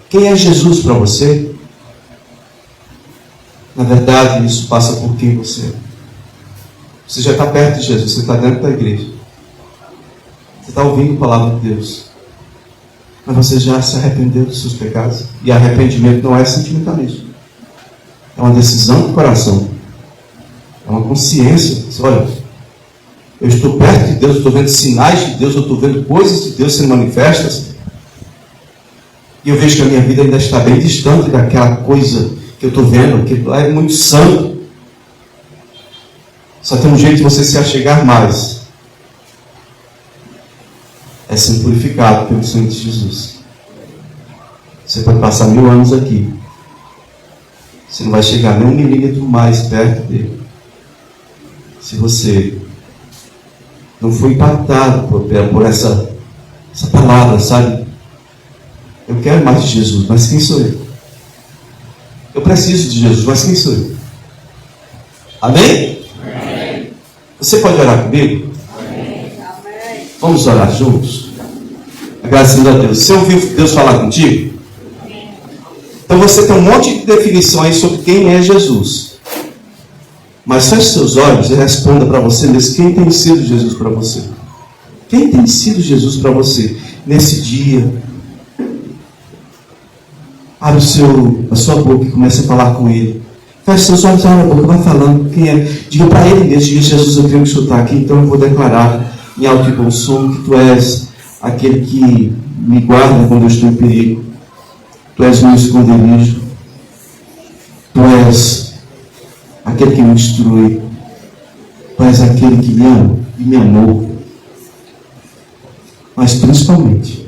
quem é Jesus para você? Na verdade, isso passa por quem você é. Você já está perto de Jesus, você está dentro da igreja, você está ouvindo a palavra de Deus, mas você já se arrependeu dos seus pecados. E arrependimento não é sentimentalismo, é uma decisão do coração, é uma consciência. Olha, eu estou perto de Deus, eu estou vendo sinais de Deus, eu estou vendo coisas de Deus sendo manifestas, e eu vejo que a minha vida ainda está bem distante daquela coisa que eu estou vendo, que é muito santo. Só tem um jeito de você se achegar mais: é sendo purificado pelo sangue de Jesus. Você pode passar 1000 anos aqui, você não vai chegar nem 1 milímetro mais perto dele, se você não foi impactado por essa palavra, sabe? Eu quero mais de Jesus, mas quem sou eu? Eu preciso de Jesus, mas quem sou eu? Amém? Amém. Você pode orar comigo? Amém. Vamos orar juntos? Agradecendo a Deus. Você ouviu Deus falar contigo? Amém. Então você tem um monte de definições sobre quem é Jesus. Mas feche seus olhos e responda para você mesmo: quem tem sido Jesus para você? Quem tem sido Jesus para você nesse dia? Abre a sua boca e comece a falar com Ele. Feche seus olhos, abre a boca, vai falando quem é. Diga para Ele mesmo: diga: Jesus, eu creio que o Senhor está aqui, então eu vou declarar em alto e bom som que Tu és aquele que me guarda quando eu estou em perigo. Tu és meu esconderijo. Tu és aquele que me instrui. Tu és aquele que me ama e me amou. Mas principalmente,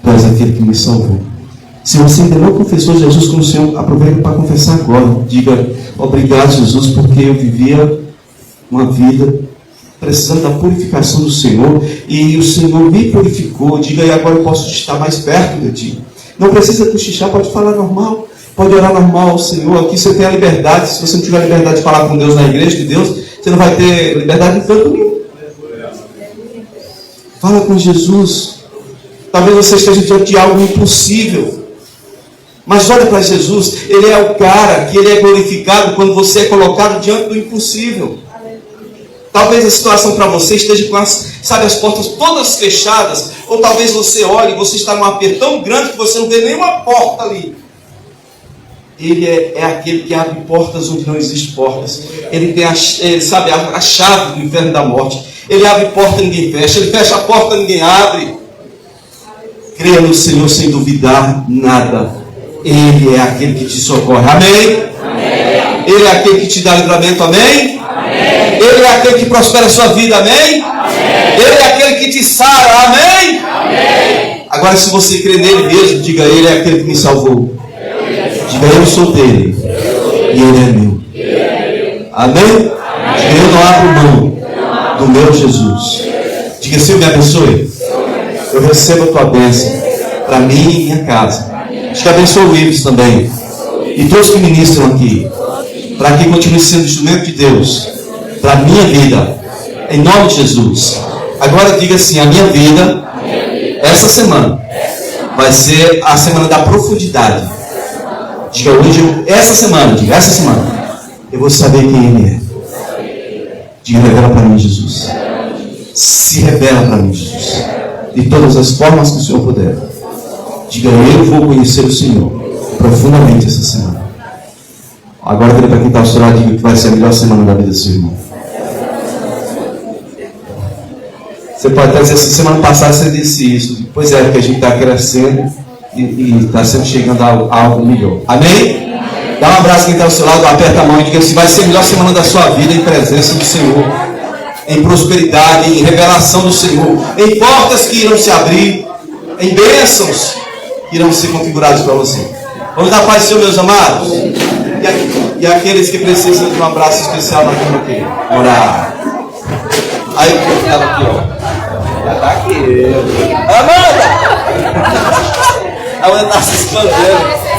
Tu és aquele que me salvou. Se você ainda não confessou Jesus como Senhor, aproveita para confessar agora. Diga: obrigado, Jesus, porque eu vivia uma vida precisando da purificação do Senhor, e o Senhor me purificou. Diga: e agora eu posso estar mais perto de Ti. Não precisa cochichar, pode falar normal, pode orar normal ao Senhor. Aqui você tem a liberdade. Se você não tiver a liberdade de falar com Deus na igreja de Deus, você não vai ter liberdade de canto nenhum. Fala com Jesus. Talvez você esteja diante de algo impossível, mas olha para Jesus. Ele é o cara que Ele é glorificado quando você é colocado diante do impossível. Talvez a situação para você esteja com as portas todas fechadas, ou talvez você olhe e você está num aperto tão grande que você não vê nenhuma porta ali. Ele é aquele que abre portas onde não existem portas. Ele tem a chave do inferno da morte. Ele abre porta e ninguém fecha. Ele fecha a porta e ninguém abre. Creia no Senhor sem duvidar nada. Ele é aquele que te socorre. Amém? Amém. Ele é aquele que te dá livramento. Amém? Amém. Ele é aquele que prospera a sua vida. Amém? Amém. Ele é aquele que te sara. Amém? Amém. Agora, se você crê nele mesmo, diga: Ele é aquele que me salvou. Diga: eu sou dele e Ele é meu. Amém? Diga: eu não abro mão do meu Jesus. Diga: Senhor, me abençoe. Eu recebo a tua bênção para mim e minha casa. Diga: abençoe o Ives também e todos que ministram aqui, para que continue sendo instrumento de Deus para a minha vida Em nome de Jesus. Agora diga assim: a minha vida, essa semana, vai ser a semana da profundidade. Diga hoje, essa semana, eu vou saber quem Ele é. Diga, revela para mim, Jesus. Se revela para mim, Jesus. De todas as formas que o Senhor puder. Diga, eu vou conhecer o Senhor profundamente essa semana. Agora, para quem está ao seu lado, diga que vai ser a melhor semana da vida do seu irmão. Você pode até dizer assim: semana passada você disse isso. Pois é, porque a gente está crescendo e está sempre chegando a algo melhor. Amém? Dá um abraço quem está ao seu lado, aperta a mão e diga assim: vai ser a melhor semana da sua vida em presença do Senhor, em prosperidade, em revelação do Senhor, em portas que irão se abrir, em bênçãos que irão ser configuradas para você. Vamos dar paz ao Senhor, meus amados? E aqueles que precisam de um abraço especial na turma aqui. Orar. Aí, ela aqui, ó. Já tá aqui. Amanda! A Amanda está se escondendo.